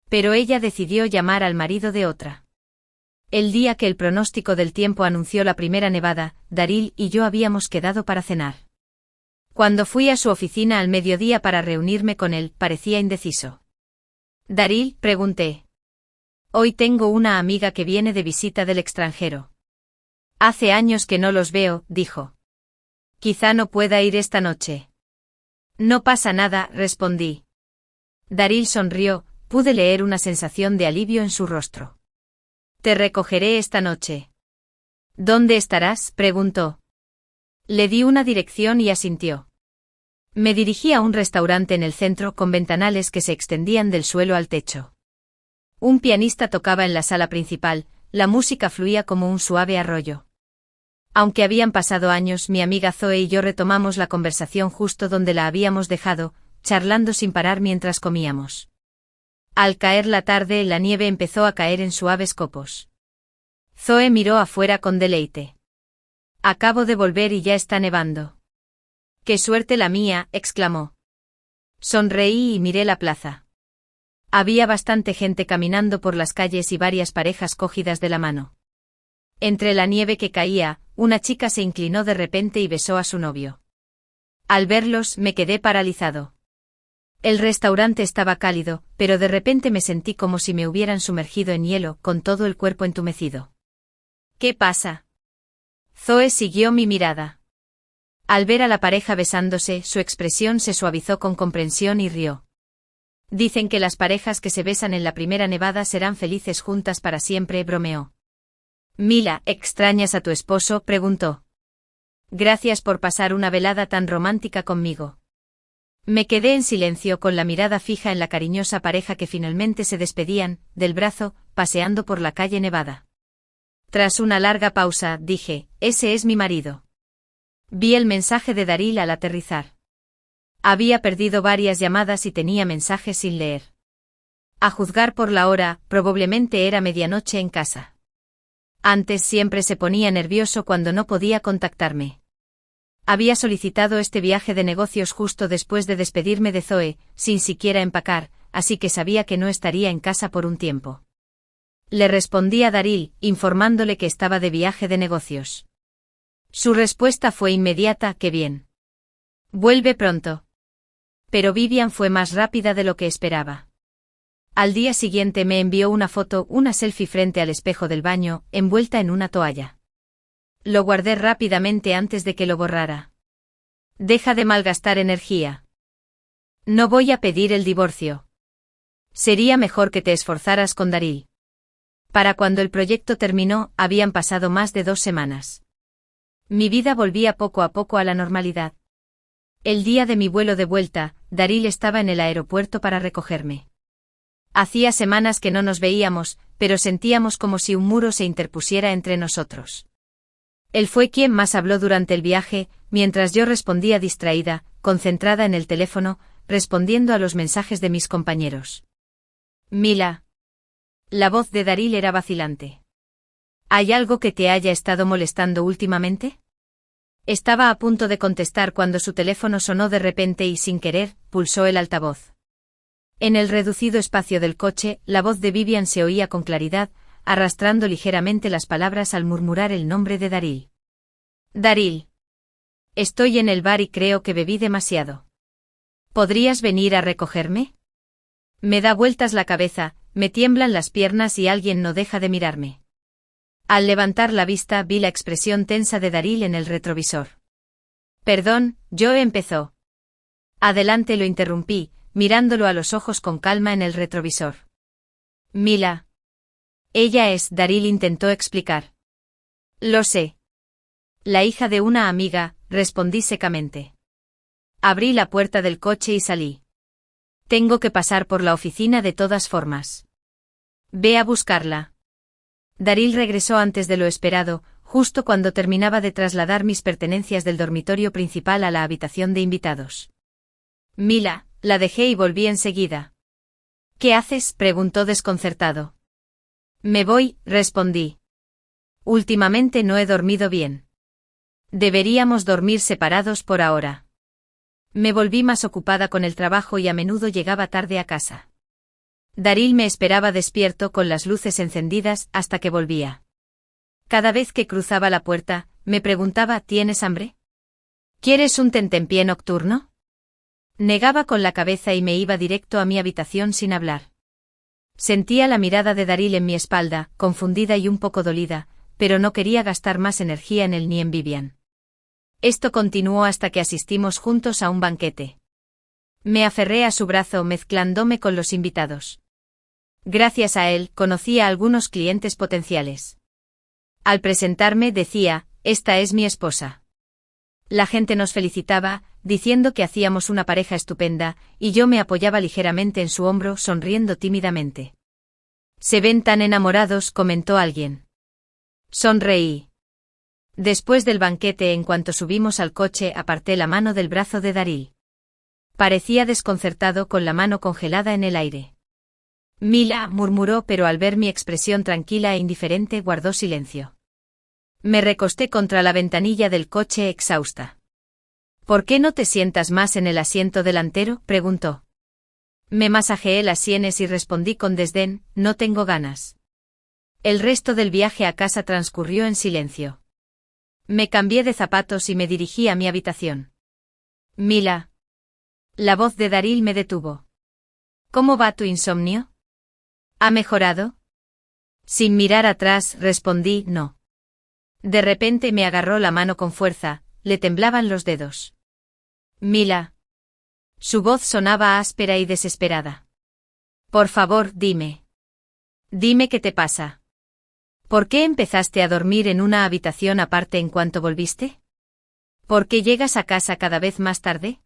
Pero ella decidió llamar al marido de otra. El día que el pronóstico del tiempo anunció la primera nevada, Daryl y yo habíamos quedado para cenar. Cuando fui a su oficina al mediodía para reunirme con él, parecía indeciso. Daryl, pregunté. Hoy tengo una amiga que viene de visita del extranjero. Hace años que no los veo, dijo. Quizá no pueda ir esta noche. No pasa nada, respondí. Daryl sonrió, pude leer una sensación de alivio en su rostro. Te recogeré esta noche. ¿Dónde estarás?, preguntó. Le di una dirección y asintió. Me dirigí a un restaurante en el centro con ventanales que se extendían del suelo al techo. Un pianista tocaba en la sala principal, la música fluía como un suave arroyo. Aunque habían pasado años, mi amiga Zoe y yo retomamos la conversación justo donde la habíamos dejado, charlando sin parar mientras comíamos. Al caer la tarde, la nieve empezó a caer en suaves copos. Zoe miró afuera con deleite. Acabo de volver y ya está nevando. ¡Qué suerte la mía!, exclamó. Sonreí y miré la plaza. Había bastante gente caminando por las calles y varias parejas cogidas de la mano. Entre la nieve que caía, una chica se inclinó de repente y besó a su novio. Al verlos, me quedé paralizado. El restaurante estaba cálido, pero de repente me sentí como si me hubieran sumergido en hielo, con todo el cuerpo entumecido. ¿Qué pasa? Zoe siguió mi mirada. Al ver a la pareja besándose, su expresión se suavizó con comprensión y rió. Dicen que las parejas que se besan en la primera nevada serán felices juntas para siempre, bromeó. Mila, ¿extrañas a tu esposo?, preguntó. Gracias por pasar una velada tan romántica conmigo. Me quedé en silencio con la mirada fija en la cariñosa pareja que finalmente se despedían, del brazo, paseando por la calle nevada. Tras una larga pausa, dije, ese es mi marido. Vi el mensaje de Daryl al aterrizar. Había perdido varias llamadas y tenía mensajes sin leer. A juzgar por la hora, probablemente era medianoche en casa. Antes siempre se ponía nervioso cuando no podía contactarme. Había solicitado este viaje de negocios justo después de despedirme de Zoe, sin siquiera empacar, así que sabía que no estaría en casa por un tiempo. Le respondí a Daryl, informándole que estaba de viaje de negocios. Su respuesta fue inmediata, qué bien. Vuelve pronto. Pero Vivian fue más rápida de lo que esperaba. Al día siguiente me envió una foto, una selfie frente al espejo del baño, envuelta en una toalla. Lo guardé rápidamente antes de que lo borrara. Deja de malgastar energía. No voy a pedir el divorcio. Sería mejor que te esforzaras con Daryl. Para cuando el proyecto terminó, habían pasado más de 2 semanas. Mi vida volvía poco a poco a la normalidad. El día de mi vuelo de vuelta, Daryl estaba en el aeropuerto para recogerme. Hacía semanas que no nos veíamos, pero sentíamos como si un muro se interpusiera entre nosotros. Él fue quien más habló durante el viaje, mientras yo respondía distraída, concentrada en el teléfono, respondiendo a los mensajes de mis compañeros. Mila. La voz de Daryl era vacilante. ¿Hay algo que te haya estado molestando últimamente? Estaba a punto de contestar cuando su teléfono sonó de repente y sin querer, pulsó el altavoz. En el reducido espacio del coche, la voz de Vivian se oía con claridad, arrastrando ligeramente las palabras al murmurar el nombre de Daryl. Daryl. Estoy en el bar y creo que bebí demasiado. ¿Podrías venir a recogerme? Me da vueltas la cabeza, me tiemblan las piernas y alguien no deja de mirarme. Al levantar la vista vi la expresión tensa de Daryl en el retrovisor. Perdón, Joe empezó. Adelante, lo interrumpí, mirándolo a los ojos con calma en el retrovisor. Mila. Ella es, Daryl intentó explicar. Lo sé. La hija de una amiga, respondí secamente. Abrí la puerta del coche y salí. Tengo que pasar por la oficina de todas formas. Ve a buscarla. Daryl regresó antes de lo esperado, justo cuando terminaba de trasladar mis pertenencias del dormitorio principal a la habitación de invitados. Mila, la dejé y volví enseguida. ¿Qué haces?, preguntó desconcertado. Me voy, respondí. Últimamente no he dormido bien. Deberíamos dormir separados por ahora. Me volví más ocupada con el trabajo y a menudo llegaba tarde a casa. Daryl me esperaba despierto con las luces encendidas hasta que volvía. Cada vez que cruzaba la puerta, me preguntaba, ¿tienes hambre? ¿Quieres un tentempié nocturno? Negaba con la cabeza y me iba directo a mi habitación sin hablar. Sentía la mirada de Daryl en mi espalda, confundida y un poco dolida, pero no quería gastar más energía en él ni en Vivian. Esto continuó hasta que asistimos juntos a un banquete. Me aferré a su brazo mezclándome con los invitados. Gracias a él, conocí a algunos clientes potenciales. Al presentarme decía, «Esta es mi esposa». La gente nos felicitaba, diciendo que hacíamos una pareja estupenda, y yo me apoyaba ligeramente en su hombro sonriendo tímidamente. «Se ven tan enamorados», comentó alguien. Sonreí. Después del banquete, en cuanto subimos al coche, aparté la mano del brazo de Daryl. Parecía desconcertado con la mano congelada en el aire. «Mila», murmuró, pero al ver mi expresión tranquila e indiferente guardó silencio. Me recosté contra la ventanilla del coche exhausta. «¿Por qué no te sientas más en el asiento delantero?», preguntó. Me masajeé las sienes y respondí con desdén, «No tengo ganas». El resto del viaje a casa transcurrió en silencio. Me cambié de zapatos y me dirigí a mi habitación. «Mila». La voz de Daryl me detuvo. «¿Cómo va tu insomnio? ¿Ha mejorado?». Sin mirar atrás, respondí, «No». De repente me agarró la mano con fuerza, le temblaban los dedos. «Mila». Su voz sonaba áspera y desesperada. «Por favor, dime. Dime qué te pasa. ¿Por qué empezaste a dormir en una habitación aparte en cuanto volviste? ¿Por qué llegas a casa cada vez más tarde?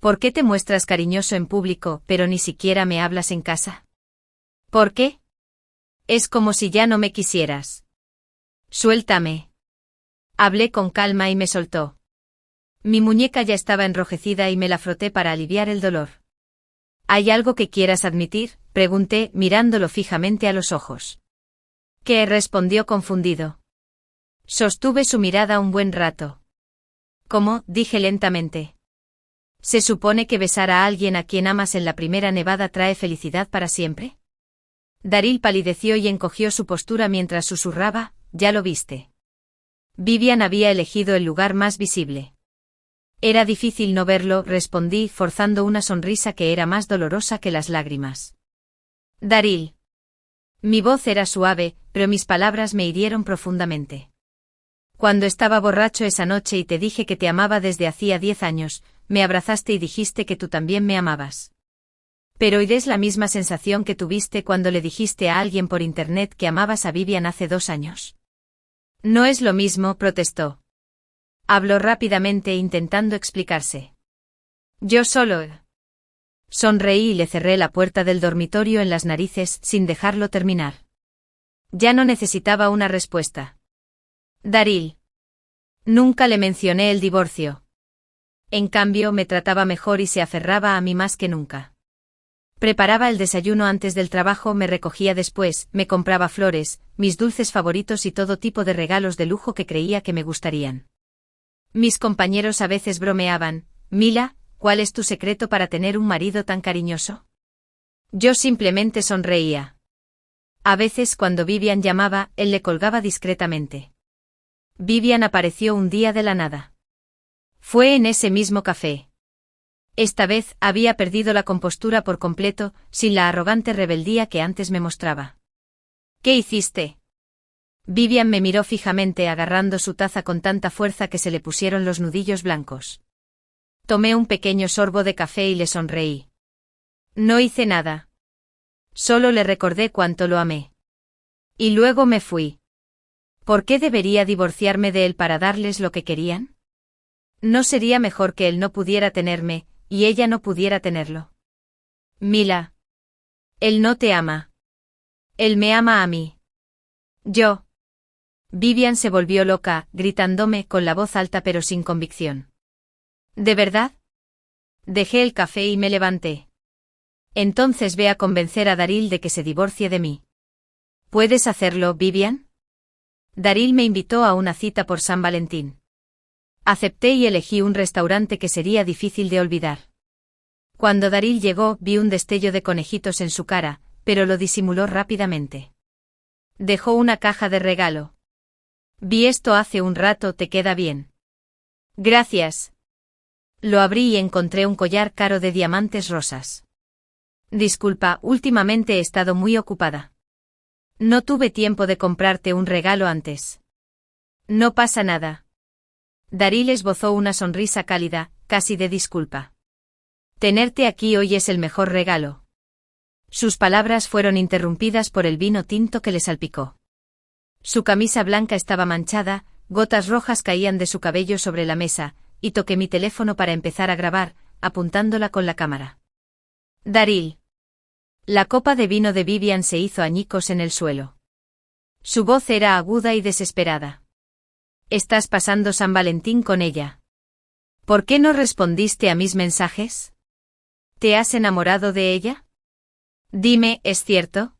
¿Por qué te muestras cariñoso en público, pero ni siquiera me hablas en casa? ¿Por qué? Es como si ya no me quisieras. Suéltame». Hablé con calma y me soltó. Mi muñeca ya estaba enrojecida y me la froté para aliviar el dolor. «¿Hay algo que quieras admitir?», pregunté, mirándolo fijamente a los ojos. «¿Qué?», respondió confundido. Sostuve su mirada un buen rato. «¿Cómo?», dije lentamente. «¿Se supone que besar a alguien a quien amas en la primera nevada trae felicidad para siempre?». Daryl palideció y encogió su postura mientras susurraba, «Ya lo viste». Vivian había elegido el lugar más visible. Era difícil no verlo, respondí, forzando una sonrisa que era más dolorosa que las lágrimas. «Daryl». Mi voz era suave, pero mis palabras me hirieron profundamente. «Cuando estaba borracho esa noche y te dije que te amaba desde hacía 10 años, me abrazaste y dijiste que tú también me amabas. Pero hoy es la misma sensación que tuviste cuando le dijiste a alguien por internet que amabas a Vivian hace 2 años». «No es lo mismo», protestó. Habló rápidamente intentando explicarse. «Yo solo». Sonreí y le cerré la puerta del dormitorio en las narices sin dejarlo terminar. Ya no necesitaba una respuesta. «Daryl». Nunca le mencioné el divorcio. En cambio, me trataba mejor y se aferraba a mí más que nunca. Preparaba el desayuno antes del trabajo, me recogía después, me compraba flores, mis dulces favoritos y todo tipo de regalos de lujo que creía que me gustarían. Mis compañeros a veces bromeaban, «Mila, ¿cuál es tu secreto para tener un marido tan cariñoso?». Yo simplemente sonreía. A veces cuando Vivian llamaba, él le colgaba discretamente. Vivian apareció un día de la nada. Fue en ese mismo café. Esta vez había perdido la compostura por completo, sin la arrogante rebeldía que antes me mostraba. «¿Qué hiciste?». Vivian me miró fijamente agarrando su taza con tanta fuerza que se le pusieron los nudillos blancos. Tomé un pequeño sorbo de café y le sonreí. «No hice nada. Solo le recordé cuánto lo amé. Y luego me fui. ¿Por qué debería divorciarme de él para darles lo que querían? ¿No sería mejor que él no pudiera tenerme, y ella no pudiera tenerlo?». «Mila. Él no te ama. Él me ama a mí. Yo». Vivian se volvió loca, gritándome con la voz alta pero sin convicción. «¿De verdad?». Dejé el café y me levanté. «Entonces ve a convencer a Daryl de que se divorcie de mí». «¿Puedes hacerlo, Vivian?». Daryl me invitó a una cita por San Valentín. Acepté y elegí un restaurante que sería difícil de olvidar. Cuando Daryl llegó, vi un destello de conejitos en su cara, pero lo disimuló rápidamente. Dejó una caja de regalo. «Vi esto hace un rato, ¿te queda bien?». «Gracias». Lo abrí y encontré un collar caro de diamantes rosas. Disculpa, últimamente he estado muy ocupada. No tuve tiempo de comprarte un regalo antes. No pasa nada. Daryl esbozó una sonrisa cálida, casi de disculpa. Tenerte aquí hoy es el mejor regalo. Sus palabras fueron interrumpidas por el vino tinto que le salpicó. Su camisa blanca estaba manchada, gotas rojas caían de su cabello sobre la mesa, y toqué mi teléfono para empezar a grabar, apuntándola con la cámara. Daryl. La copa de vino de Vivian se hizo añicos en el suelo. Su voz era aguda y desesperada. ¿Estás pasando San Valentín con ella? ¿Por qué no respondiste a mis mensajes? ¿Te has enamorado de ella? Dime, ¿es cierto?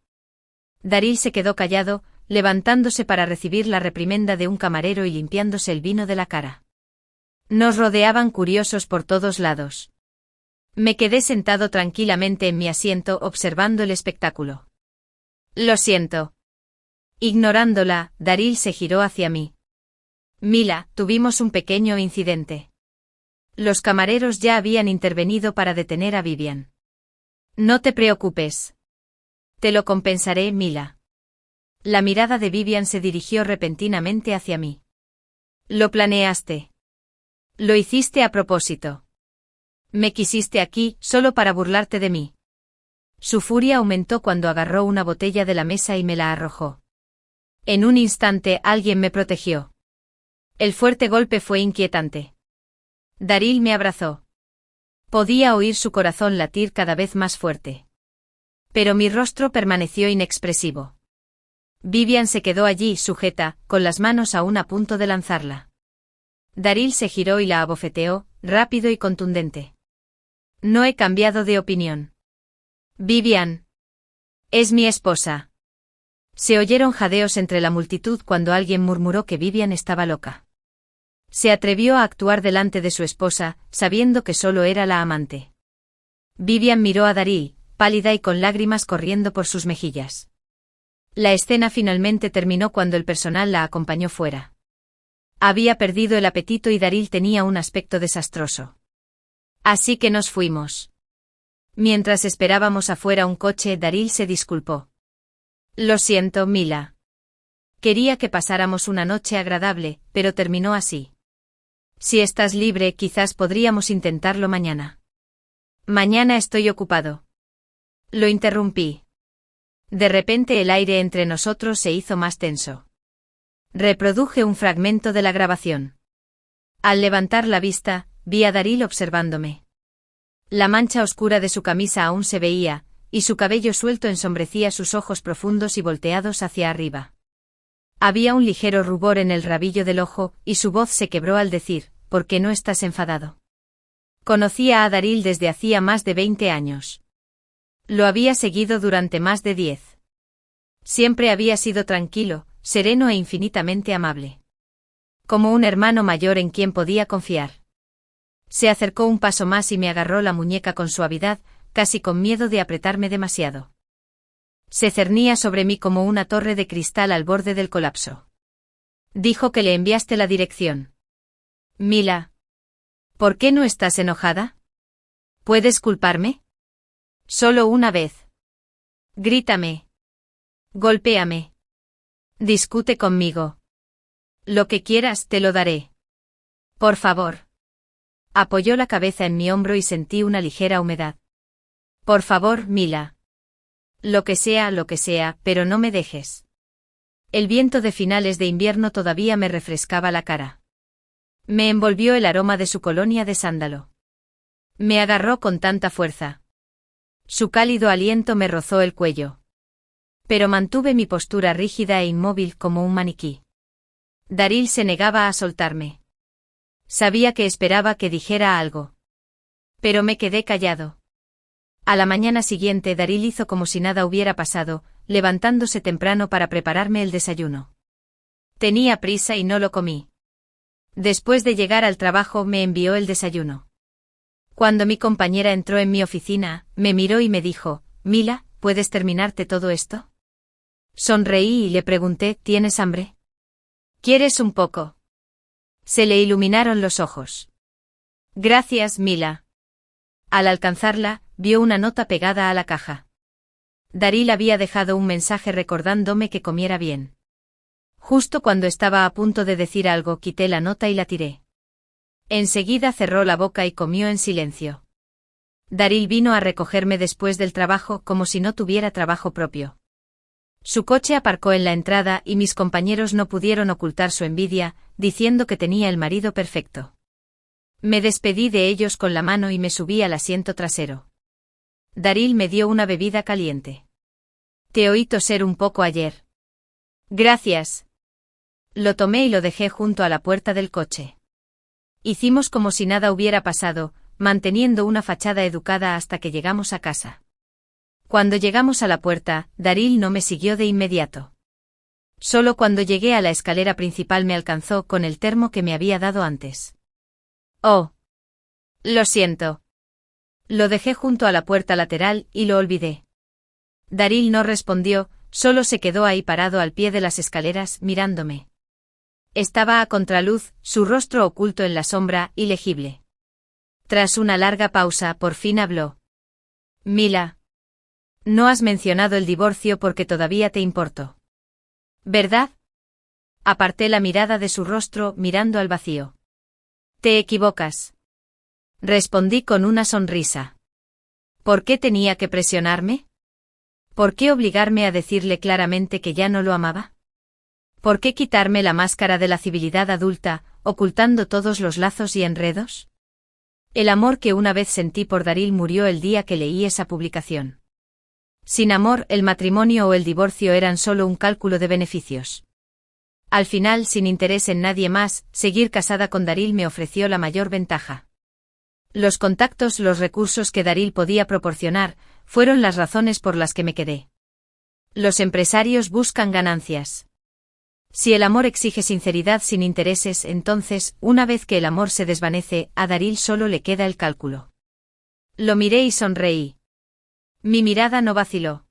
Daryl se quedó callado, levantándose para recibir la reprimenda de un camarero y limpiándose el vino de la cara. Nos rodeaban curiosos por todos lados. Me quedé sentado tranquilamente en mi asiento observando el espectáculo. Lo siento. Ignorándola, Daryl se giró hacia mí. Mila, tuvimos un pequeño incidente. Los camareros ya habían intervenido para detener a Vivian. No te preocupes. Te lo compensaré, Mila. La mirada de Vivian se dirigió repentinamente hacia mí. Lo planeaste. Lo hiciste a propósito. Me quisiste aquí, solo para burlarte de mí. Su furia aumentó cuando agarró una botella de la mesa y me la arrojó. En un instante alguien me protegió. El fuerte golpe fue inquietante. Daryl me abrazó. Podía oír su corazón latir cada vez más fuerte. Pero mi rostro permaneció inexpresivo. Vivian se quedó allí, sujeta, con las manos aún a punto de lanzarla. Daryl se giró y la abofeteó, rápido y contundente. No he cambiado de opinión. Vivian. Es mi esposa. Se oyeron jadeos entre la multitud cuando alguien murmuró que Vivian estaba loca. Se atrevió a actuar delante de su esposa, sabiendo que solo era la amante. Vivian miró a Daryl, pálida y con lágrimas corriendo por sus mejillas. La escena finalmente terminó cuando el personal la acompañó fuera. Había perdido el apetito y Daryl tenía un aspecto desastroso. Así que nos fuimos. Mientras esperábamos afuera un coche, Daryl se disculpó. Lo siento, Mila. Quería que pasáramos una noche agradable, pero terminó así. Si estás libre, quizás podríamos intentarlo mañana. Mañana estoy ocupado. Lo interrumpí. De repente el aire entre nosotros se hizo más tenso. Reproduje un fragmento de la grabación. Al levantar la vista, vi a Daryl observándome. La mancha oscura de su camisa aún se veía, y su cabello suelto ensombrecía sus ojos profundos y volteados hacia arriba. Había un ligero rubor en el rabillo del ojo, y su voz se quebró al decir, ¿por qué no estás enfadado? Conocía a Daryl desde hacía más de 20 años. Lo había seguido durante más de 10. Siempre había sido tranquilo, sereno e infinitamente amable. Como un hermano mayor en quien podía confiar. Se acercó un paso más y me agarró la muñeca con suavidad, casi con miedo de apretarme demasiado. Se cernía sobre mí como una torre de cristal al borde del colapso. Dijo que le enviaste la dirección. Mila. ¿Por qué no estás enojada? ¿Puedes culparme? Solo una vez. Grítame. Golpéame. Discute conmigo. Lo que quieras te lo daré. Por favor. Apoyó la cabeza en mi hombro y sentí una ligera humedad. Por favor, Mila. Lo que sea, pero no me dejes. El viento de finales de invierno todavía me refrescaba la cara. Me envolvió el aroma de su colonia de sándalo. Me agarró con tanta fuerza. Su cálido aliento me rozó el cuello. Pero mantuve mi postura rígida e inmóvil como un maniquí. Daryl se negaba a soltarme. Sabía que esperaba que dijera algo. Pero me quedé callado. A la mañana siguiente Daryl hizo como si nada hubiera pasado, levantándose temprano para prepararme el desayuno. Tenía prisa y no lo comí. Después de llegar al trabajo me envió el desayuno. Cuando mi compañera entró en mi oficina, me miró y me dijo, Mila, ¿puedes terminarte todo esto? Sonreí y le pregunté, ¿tienes hambre? ¿Quieres un poco? Se le iluminaron los ojos. Gracias, Mila. Al alcanzarla, vio una nota pegada a la caja. Daryl había dejado un mensaje recordándome que comiera bien. Justo cuando estaba a punto de decir algo, quité la nota y la tiré. Enseguida cerró la boca y comió en silencio. Daryl vino a recogerme después del trabajo como si no tuviera trabajo propio. Su coche aparcó en la entrada y mis compañeros no pudieron ocultar su envidia, diciendo que tenía el marido perfecto. Me despedí de ellos con la mano y me subí al asiento trasero. Daryl me dio una bebida caliente. Te oí toser un poco ayer. Gracias. Lo tomé y lo dejé junto a la puerta del coche. Hicimos como si nada hubiera pasado, manteniendo una fachada educada hasta que llegamos a casa. Cuando llegamos a la puerta, Daryl no me siguió de inmediato. Solo cuando llegué a la escalera principal me alcanzó con el termo que me había dado antes. Oh. Lo siento. Lo dejé junto a la puerta lateral y lo olvidé. Daryl no respondió, solo se quedó ahí parado al pie de las escaleras mirándome. Estaba a contraluz, su rostro oculto en la sombra, ilegible. Tras una larga pausa, por fin habló. Mila. No has mencionado el divorcio porque todavía te importo. ¿Verdad? Aparté la mirada de su rostro, mirando al vacío. Te equivocas. Respondí con una sonrisa. ¿Por qué tenía que presionarme? ¿Por qué obligarme a decirle claramente que ya no lo amaba? ¿Por qué quitarme la máscara de la civilidad adulta, ocultando todos los lazos y enredos? El amor que una vez sentí por Daryl murió el día que leí esa publicación. Sin amor, el matrimonio o el divorcio eran solo un cálculo de beneficios. Al final, sin interés en nadie más, seguir casada con Daryl me ofreció la mayor ventaja. Los contactos, los recursos que Daryl podía proporcionar, fueron las razones por las que me quedé. Los empresarios buscan ganancias. Si el amor exige sinceridad sin intereses, entonces, una vez que el amor se desvanece, a Daryl solo le queda el cálculo. Lo miré y sonreí. Mi mirada no vaciló.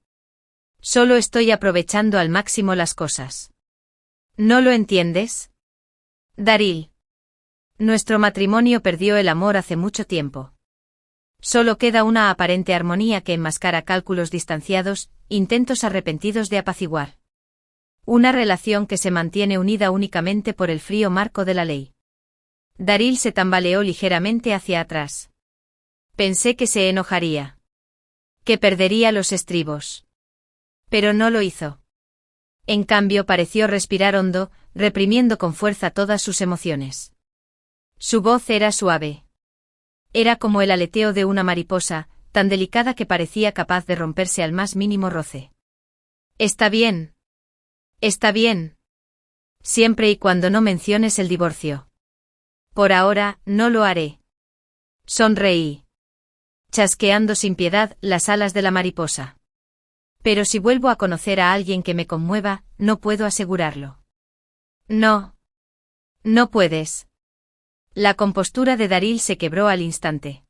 Solo estoy aprovechando al máximo las cosas. ¿No lo entiendes? Daryl. Nuestro matrimonio perdió el amor hace mucho tiempo. Solo queda una aparente armonía que enmascara cálculos distanciados, intentos arrepentidos de apaciguar. Una relación que se mantiene unida únicamente por el frío marco de la ley. Daryl se tambaleó ligeramente hacia atrás. Pensé que se enojaría. Que perdería los estribos. Pero no lo hizo. En cambio pareció respirar hondo, reprimiendo con fuerza todas sus emociones. Su voz era suave. Era como el aleteo de una mariposa, tan delicada que parecía capaz de romperse al más mínimo roce. Está bien. Está bien. Siempre y cuando no menciones el divorcio. Por ahora, no lo haré. Sonreí. Chasqueando sin piedad las alas de la mariposa. Pero si vuelvo a conocer a alguien que me conmueva, no puedo asegurarlo. No. No puedes. La compostura de Daryl se quebró al instante.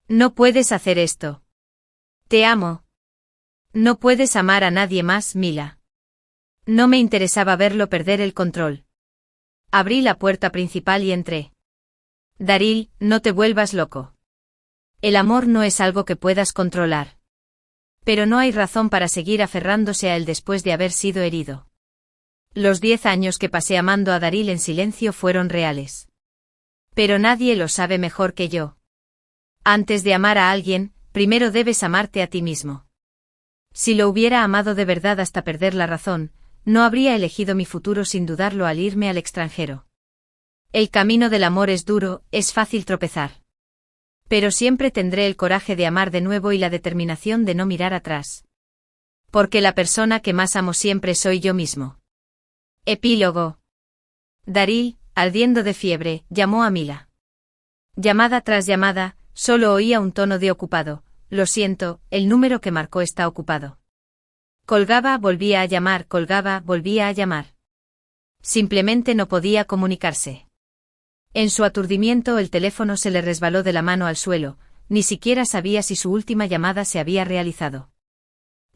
No puedes hacer esto. Te amo. No puedes amar a nadie más, Mila. No me interesaba verlo perder el control. Abrí la puerta principal y entré. Daryl, no te vuelvas loco. El amor no es algo que puedas controlar. Pero no hay razón para seguir aferrándose a él después de haber sido herido. Los 10 años que pasé amando a Daryl en silencio fueron reales. Pero nadie lo sabe mejor que yo. Antes de amar a alguien, primero debes amarte a ti mismo. Si lo hubiera amado de verdad hasta perder la razón, no habría elegido mi futuro sin dudarlo al irme al extranjero. El camino del amor es duro, es fácil tropezar. Pero siempre tendré el coraje de amar de nuevo y la determinación de no mirar atrás. Porque la persona que más amo siempre soy yo mismo. Epílogo. Daryl, ardiendo de fiebre, llamó a Mila. Llamada tras llamada, solo oía un tono de ocupado. Lo siento, el número que marcó está ocupado. Colgaba, volvía a llamar, colgaba, volvía a llamar. Simplemente no podía comunicarse. En su aturdimiento el teléfono se le resbaló de la mano al suelo, ni siquiera sabía si su última llamada se había realizado.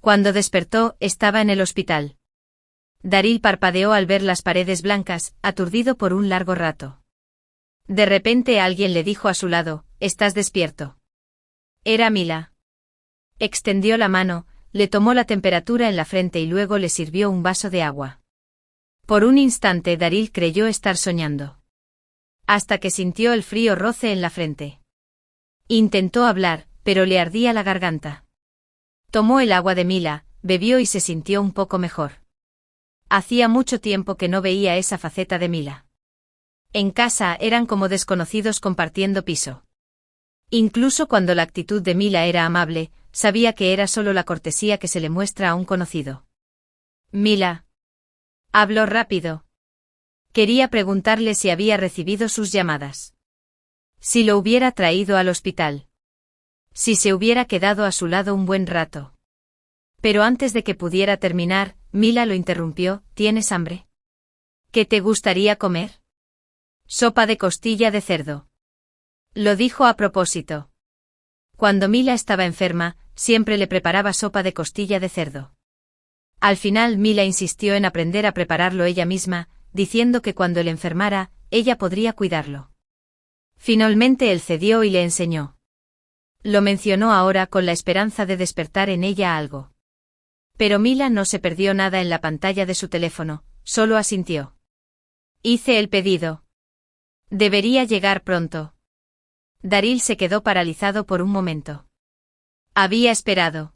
Cuando despertó, estaba en el hospital. Daryl parpadeó al ver las paredes blancas, aturdido por un largo rato. De repente alguien le dijo a su lado, «¿Estás despierto?» Era Mila. Extendió la mano, le tomó la temperatura en la frente y luego le sirvió un vaso de agua. Por un instante Daryl creyó estar soñando. Hasta que sintió el frío roce en la frente. Intentó hablar, pero le ardía la garganta. Tomó el agua de Mila, bebió y se sintió un poco mejor. Hacía mucho tiempo que no veía esa faceta de Mila. En casa eran como desconocidos compartiendo piso. Incluso cuando la actitud de Mila era amable, sabía que era solo la cortesía que se le muestra a un conocido. Mila. Habló rápido. Quería preguntarle si había recibido sus llamadas. Si lo hubiera traído al hospital. Si se hubiera quedado a su lado un buen rato. Pero antes de que pudiera terminar, Mila lo interrumpió. ¿Tienes hambre? ¿Qué te gustaría comer? Sopa de costilla de cerdo. Lo dijo a propósito. Cuando Mila estaba enferma, siempre le preparaba sopa de costilla de cerdo. Al final Mila insistió en aprender a prepararlo ella misma, diciendo que cuando él enfermara, ella podría cuidarlo. Finalmente él cedió y le enseñó. Lo mencionó ahora con la esperanza de despertar en ella algo. Pero Mila no se perdió nada en la pantalla de su teléfono, solo asintió. Hice el pedido. Debería llegar pronto. Daryl se quedó paralizado por un momento. Había esperado.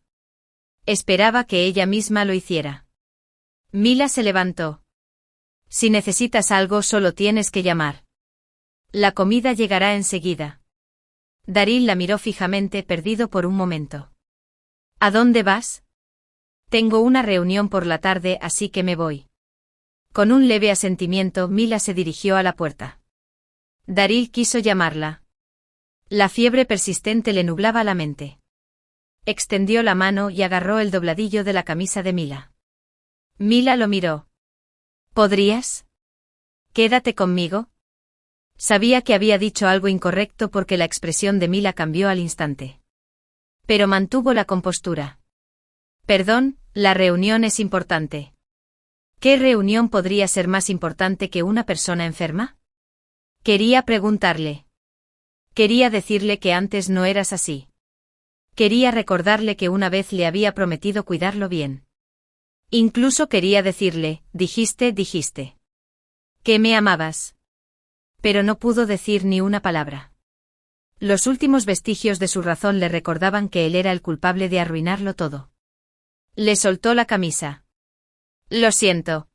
Esperaba que ella misma lo hiciera. Mila se levantó. Si necesitas algo solo tienes que llamar. La comida llegará enseguida. Daryl la miró fijamente, perdido por un momento. ¿A dónde vas? Tengo una reunión por la tarde, así que me voy. Con un leve asentimiento, Mila se dirigió a la puerta. Daryl quiso llamarla. La fiebre persistente le nublaba la mente. Extendió la mano y agarró el dobladillo de la camisa de Mila. Mila lo miró. ¿Podrías? ¿Quédate conmigo? Sabía que había dicho algo incorrecto porque la expresión de Mila cambió al instante. Pero mantuvo la compostura. Perdón, la reunión es importante. ¿Qué reunión podría ser más importante que una persona enferma? Quería preguntarle. Quería decirle que antes no eras así. Quería recordarle que una vez le había prometido cuidarlo bien. Incluso quería decirle, dijiste. Que me amabas. Pero no pudo decir ni una palabra. Los últimos vestigios de su razón le recordaban que él era el culpable de arruinarlo todo. Le soltó la camisa. Lo siento.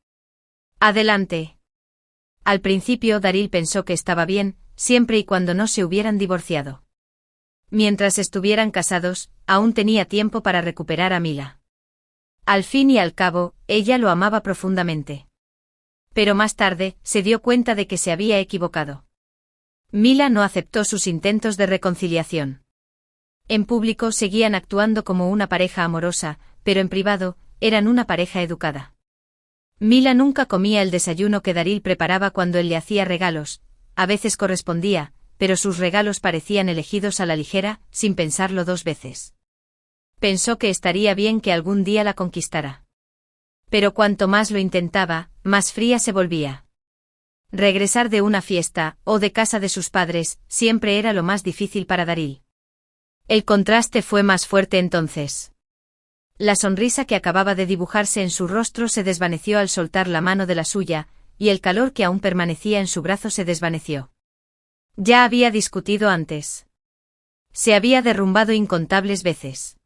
Adelante. Al principio Daryl pensó que estaba bien, siempre y cuando no se hubieran divorciado. Mientras estuvieran casados, aún tenía tiempo para recuperar a Mila. Al fin y al cabo, ella lo amaba profundamente. Pero más tarde, se dio cuenta de que se había equivocado. Mila no aceptó sus intentos de reconciliación. En público seguían actuando como una pareja amorosa, pero en privado, eran una pareja educada. Mila nunca comía el desayuno que Daryl preparaba cuando él le hacía regalos, a veces correspondía, pero sus regalos parecían elegidos a la ligera, sin pensarlo dos veces. Pensó que estaría bien que algún día la conquistara. Pero cuanto más lo intentaba, más fría se volvía. Regresar de una fiesta, o de casa de sus padres, siempre era lo más difícil para Daryl. El contraste fue más fuerte entonces. La sonrisa que acababa de dibujarse en su rostro se desvaneció al soltar la mano de la suya, y el calor que aún permanecía en su brazo se desvaneció. Ya había discutido antes. Se había derrumbado incontables veces.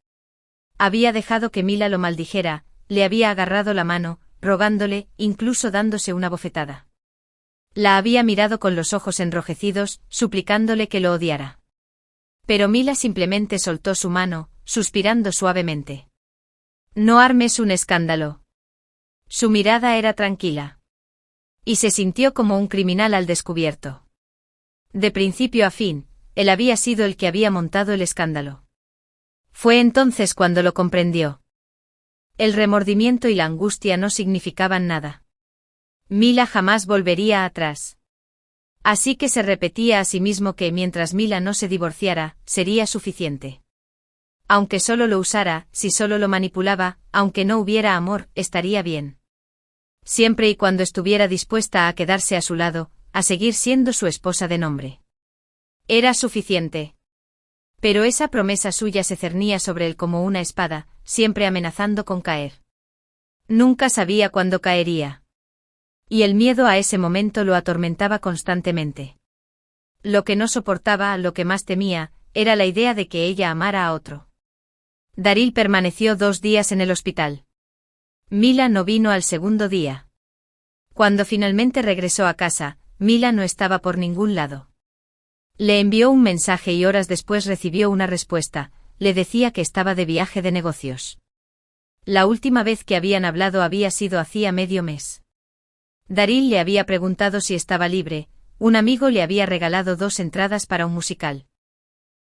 Había dejado que Mila lo maldijera, le había agarrado la mano, rogándole, incluso dándose una bofetada. La había mirado con los ojos enrojecidos, suplicándole que lo odiara. Pero Mila simplemente soltó su mano, suspirando suavemente. No armes un escándalo. Su mirada era tranquila. Y se sintió como un criminal al descubierto. De principio a fin, él había sido el que había montado el escándalo. Fue entonces cuando lo comprendió. El remordimiento y la angustia no significaban nada. Mila jamás volvería atrás. Así que se repetía a sí mismo que mientras Mila no se divorciara, sería suficiente. Aunque solo lo usara, si solo lo manipulaba, aunque no hubiera amor, estaría bien. Siempre y cuando estuviera dispuesta a quedarse a su lado, a seguir siendo su esposa de nombre. Era suficiente. Pero esa promesa suya se cernía sobre él como una espada, siempre amenazando con caer. Nunca sabía cuándo caería. Y el miedo a ese momento lo atormentaba constantemente. Lo que no soportaba, lo que más temía, era la idea de que ella amara a otro. Daryl permaneció 2 días en el hospital. Mila no vino al segundo día. Cuando finalmente regresó a casa, Mila no estaba por ningún lado. Le envió un mensaje y horas después recibió una respuesta, le decía que estaba de viaje de negocios. La última vez que habían hablado había sido hacía medio mes. Daryl le había preguntado si estaba libre, un amigo le había regalado 2 entradas para un musical.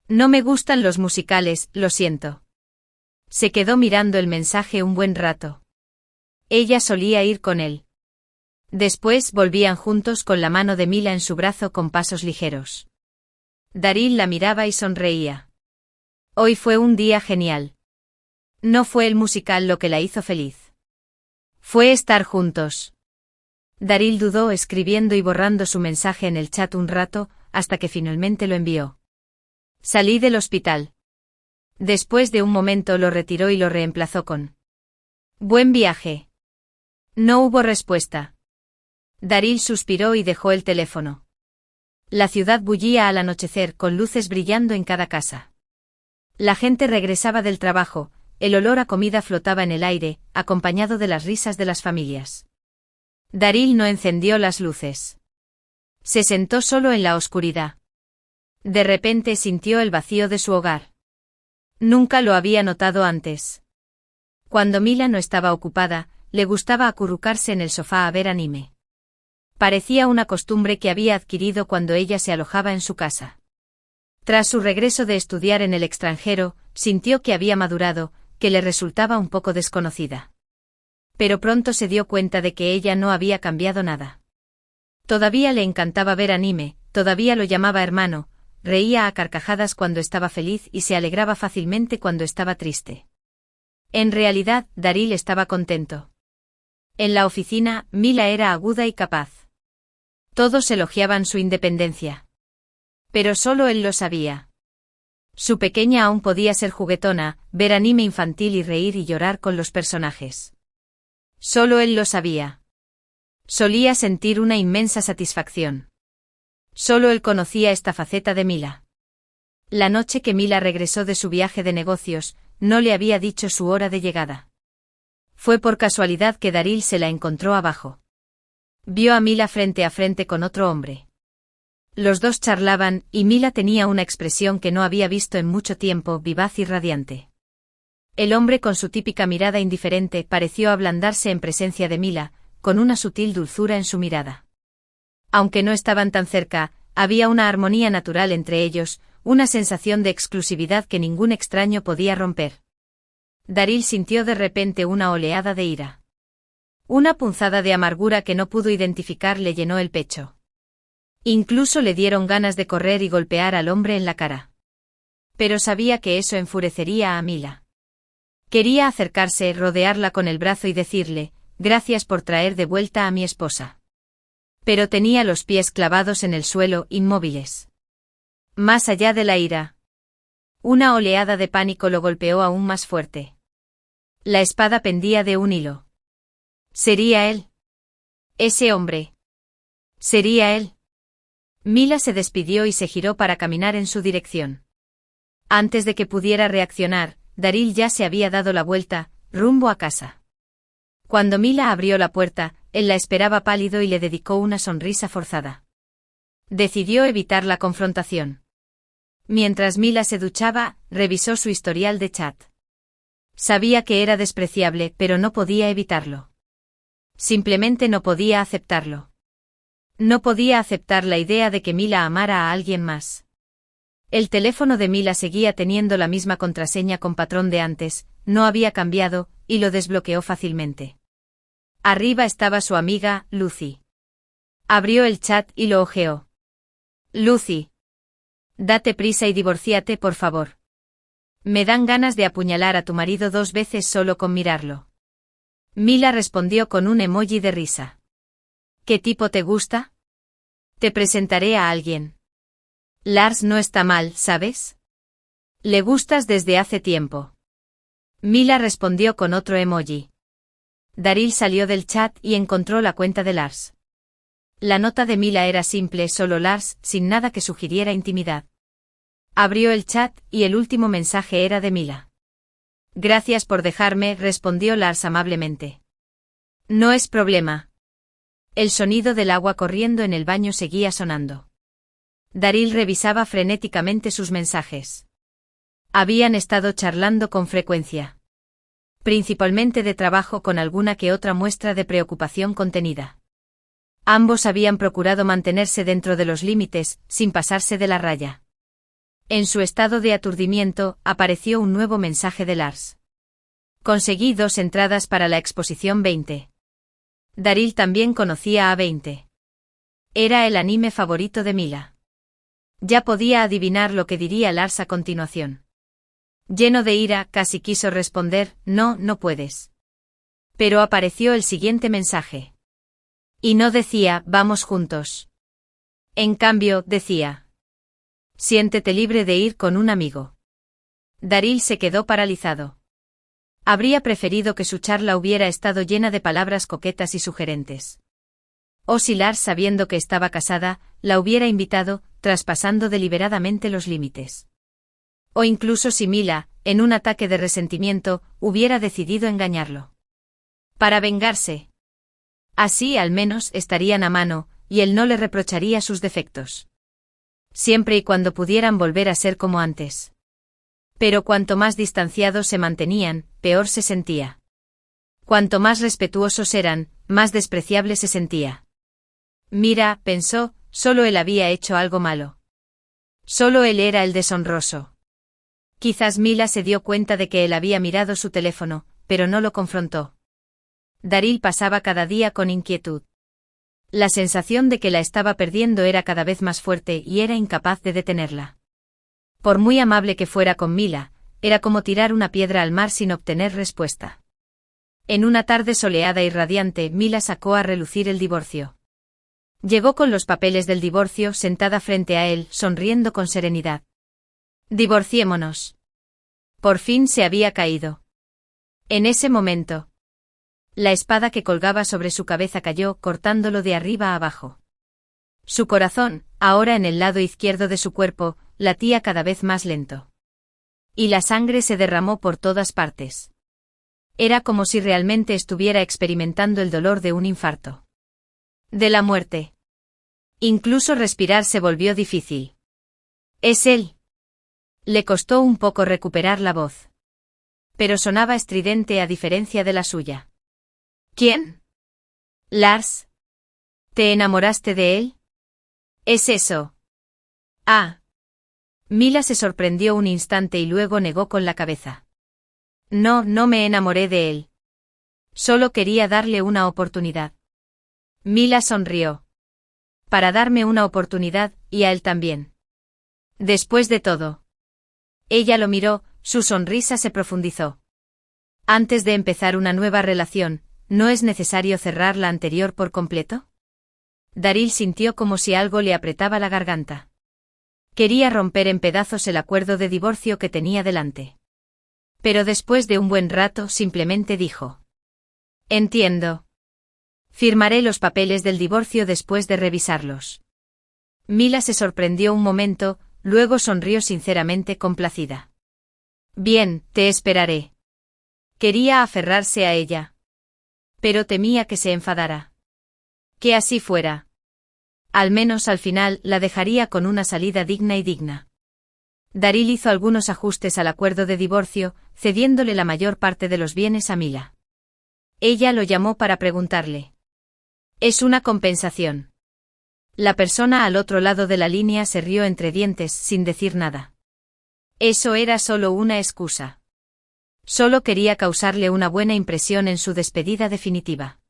No me gustan los musicales, lo siento. Se quedó mirando el mensaje un buen rato. Ella solía ir con él. Después volvían juntos con la mano de Mila en su brazo con pasos ligeros. Daryl la miraba y sonreía. Hoy fue un día genial. No fue el musical lo que la hizo feliz. Fue estar juntos. Daryl dudó escribiendo y borrando su mensaje en el chat un rato, hasta que finalmente lo envió. Salí del hospital. Después de un momento lo retiró y lo reemplazó con: buen viaje. No hubo respuesta. Daryl suspiró y dejó el teléfono. La ciudad bullía al anochecer con luces brillando en cada casa. La gente regresaba del trabajo, el olor a comida flotaba en el aire, acompañado de las risas de las familias. Daryl no encendió las luces. Se sentó solo en la oscuridad. De repente sintió el vacío de su hogar. Nunca lo había notado antes. Cuando Mila no estaba ocupada, le gustaba acurrucarse en el sofá a ver anime. Parecía una costumbre que había adquirido cuando ella se alojaba en su casa. Tras su regreso de estudiar en el extranjero, sintió que había madurado, que le resultaba un poco desconocida. Pero pronto se dio cuenta de que ella no había cambiado nada. Todavía le encantaba ver anime, todavía lo llamaba hermano, reía a carcajadas cuando estaba feliz y se alegraba fácilmente cuando estaba triste. En realidad, Daryl estaba contento. En la oficina, Mila era aguda y capaz. Todos elogiaban su independencia. Pero solo él lo sabía. Su pequeña aún podía ser juguetona, ver anime infantil y reír y llorar con los personajes. Solo él lo sabía. Solía sentir una inmensa satisfacción. Solo él conocía esta faceta de Mila. La noche que Mila regresó de su viaje de negocios, no le había dicho su hora de llegada. Fue por casualidad que Daryl se la encontró abajo. Vio a Mila frente a frente con otro hombre. Los dos charlaban, y Mila tenía una expresión que no había visto en mucho tiempo, vivaz y radiante. El hombre con su típica mirada indiferente pareció ablandarse en presencia de Mila, con una sutil dulzura en su mirada. Aunque no estaban tan cerca, había una armonía natural entre ellos, una sensación de exclusividad que ningún extraño podía romper. Daryl sintió de repente una oleada de ira. Una punzada de amargura que no pudo identificar le llenó el pecho. Incluso le dieron ganas de correr y golpear al hombre en la cara. Pero sabía que eso enfurecería a Mila. Quería acercarse, rodearla con el brazo y decirle: gracias por traer de vuelta a mi esposa. Pero tenía los pies clavados en el suelo, inmóviles. Más allá de la ira, una oleada de pánico lo golpeó aún más fuerte. La espada pendía de un hilo. ¿Sería él? Ese hombre. ¿Sería él? Mila se despidió y se giró para caminar en su dirección. Antes de que pudiera reaccionar, Daryl ya se había dado la vuelta, rumbo a casa. Cuando Mila abrió la puerta, él la esperaba pálido y le dedicó una sonrisa forzada. Decidió evitar la confrontación. Mientras Mila se duchaba, revisó su historial de chat. Sabía que era despreciable, pero no podía evitarlo. Simplemente no podía aceptarlo. No podía aceptar la idea de que Mila amara a alguien más. El teléfono de Mila seguía teniendo la misma contraseña con patrón de antes, no había cambiado, y lo desbloqueó fácilmente. Arriba estaba su amiga, Lucy. Abrió el chat y lo hojeó. Lucy. Date prisa y divórciate, por favor. Me dan ganas de apuñalar a tu marido 2 veces solo con mirarlo. Mila respondió con un emoji de risa. ¿Qué tipo te gusta? Te presentaré a alguien. Lars no está mal, ¿sabes? Le gustas desde hace tiempo. Mila respondió con otro emoji. Daryl salió del chat y encontró la cuenta de Lars. La nota de Mila era simple, solo Lars, sin nada que sugiriera intimidad. Abrió el chat y el último mensaje era de Mila. Gracias por dejarme, respondió Lars amablemente. No es problema. El sonido del agua corriendo en el baño seguía sonando. Daryl revisaba frenéticamente sus mensajes. Habían estado charlando con frecuencia. Principalmente de trabajo, con alguna que otra muestra de preocupación contenida. Ambos habían procurado mantenerse dentro de los límites, sin pasarse de la raya. En su estado de aturdimiento, apareció un nuevo mensaje de Lars. Conseguí 2 entradas para la exposición 20. Daryl también conocía a 20. Era el anime favorito de Mila. Ya podía adivinar lo que diría Lars a continuación. Lleno de ira, casi quiso responder, no, no puedes. Pero apareció el siguiente mensaje. Y no decía, vamos juntos. En cambio, decía, siéntete libre de ir con un amigo. Daryl se quedó paralizado. Habría preferido que su charla hubiera estado llena de palabras coquetas y sugerentes. O si Lars, sabiendo que estaba casada, la hubiera invitado, traspasando deliberadamente los límites. O incluso si Mila, en un ataque de resentimiento, hubiera decidido engañarlo. Para vengarse. Así al menos estarían a mano, y él no le reprocharía sus defectos. Siempre y cuando pudieran volver a ser como antes. Pero cuanto más distanciados se mantenían, peor se sentía. Cuanto más respetuosos eran, más despreciable se sentía. Mira, pensó, solo él había hecho algo malo. Solo él era el deshonroso. Quizás Mila se dio cuenta de que él había mirado su teléfono, pero no lo confrontó. Daryl pasaba cada día con inquietud. La sensación de que la estaba perdiendo era cada vez más fuerte y era incapaz de detenerla. Por muy amable que fuera con Mila, era como tirar una piedra al mar sin obtener respuesta. En una tarde soleada y radiante, Mila sacó a relucir el divorcio. Llegó con los papeles del divorcio, sentada frente a él, sonriendo con serenidad. Divorciémonos. Por fin se había caído. En ese momento, la espada que colgaba sobre su cabeza cayó, cortándolo de arriba a abajo. Su corazón, ahora en el lado izquierdo de su cuerpo, latía cada vez más lento. Y la sangre se derramó por todas partes. Era como si realmente estuviera experimentando el dolor de un infarto. De la muerte. Incluso respirar se volvió difícil. Es él. Le costó un poco recuperar la voz. Pero sonaba estridente a diferencia de la suya. ¿Quién? Lars. ¿Te enamoraste de él? ¿Es eso? Ah. Mila se sorprendió un instante y luego negó con la cabeza. No, no me enamoré de él. Solo quería darle una oportunidad. Mila sonrió. Para darme una oportunidad, y a él también. Después de todo. Ella lo miró, su sonrisa se profundizó. Antes de empezar una nueva relación, ¿no es necesario cerrar la anterior por completo? Daryl sintió como si algo le apretaba la garganta. Quería romper en pedazos el acuerdo de divorcio que tenía delante. Pero después de un buen rato simplemente dijo. Entiendo. Firmaré los papeles del divorcio después de revisarlos. Mila se sorprendió un momento, luego sonrió sinceramente complacida. Bien, te esperaré. Quería aferrarse a ella. Pero temía que se enfadara. Que así fuera. Al menos al final la dejaría con una salida digna y digna. Daryl hizo algunos ajustes al acuerdo de divorcio, cediéndole la mayor parte de los bienes a Mila. Ella lo llamó para preguntarle. Es una compensación. La persona al otro lado de la línea se rió entre dientes sin decir nada. Eso era solo una excusa. Solo quería causarle una buena impresión en su despedida definitiva.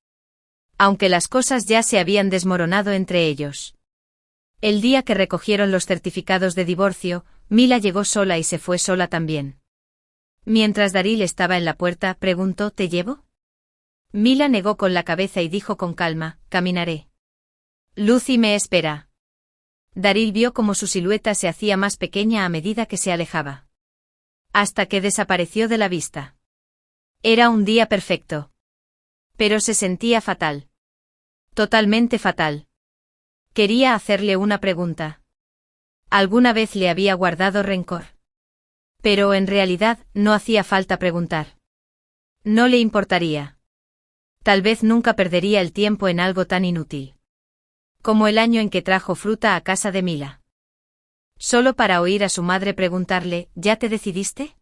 Aunque las cosas ya se habían desmoronado entre ellos. El día que recogieron los certificados de divorcio, Mila llegó sola y se fue sola también. Mientras Daryl estaba en la puerta, preguntó, ¿te llevo? Mila negó con la cabeza y dijo con calma, caminaré. Lucy me espera. Daryl vio cómo su silueta se hacía más pequeña a medida que se alejaba. hasta que desapareció de la vista. Era un día perfecto. Pero se sentía fatal. Totalmente fatal. Quería hacerle una pregunta. ¿Alguna vez le había guardado rencor? Pero en realidad no hacía falta preguntar. No le importaría. Tal vez nunca perdería el tiempo en algo tan inútil. Como el año en que trajo fruta a casa de Mila. Solo para oír a su madre preguntarle, ¿ya te decidiste?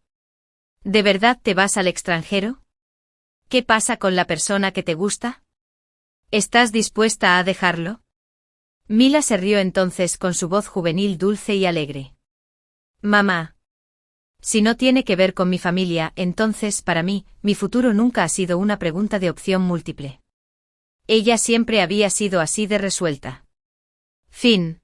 ¿De verdad te vas al extranjero? ¿Qué pasa con la persona que te gusta? ¿Estás dispuesta a dejarlo? Mila se rió entonces con su voz juvenil dulce y alegre. Mamá. Si no tiene que ver con mi familia, entonces para mí, mi futuro nunca ha sido una pregunta de opción múltiple. Ella siempre había sido así de resuelta. Fin.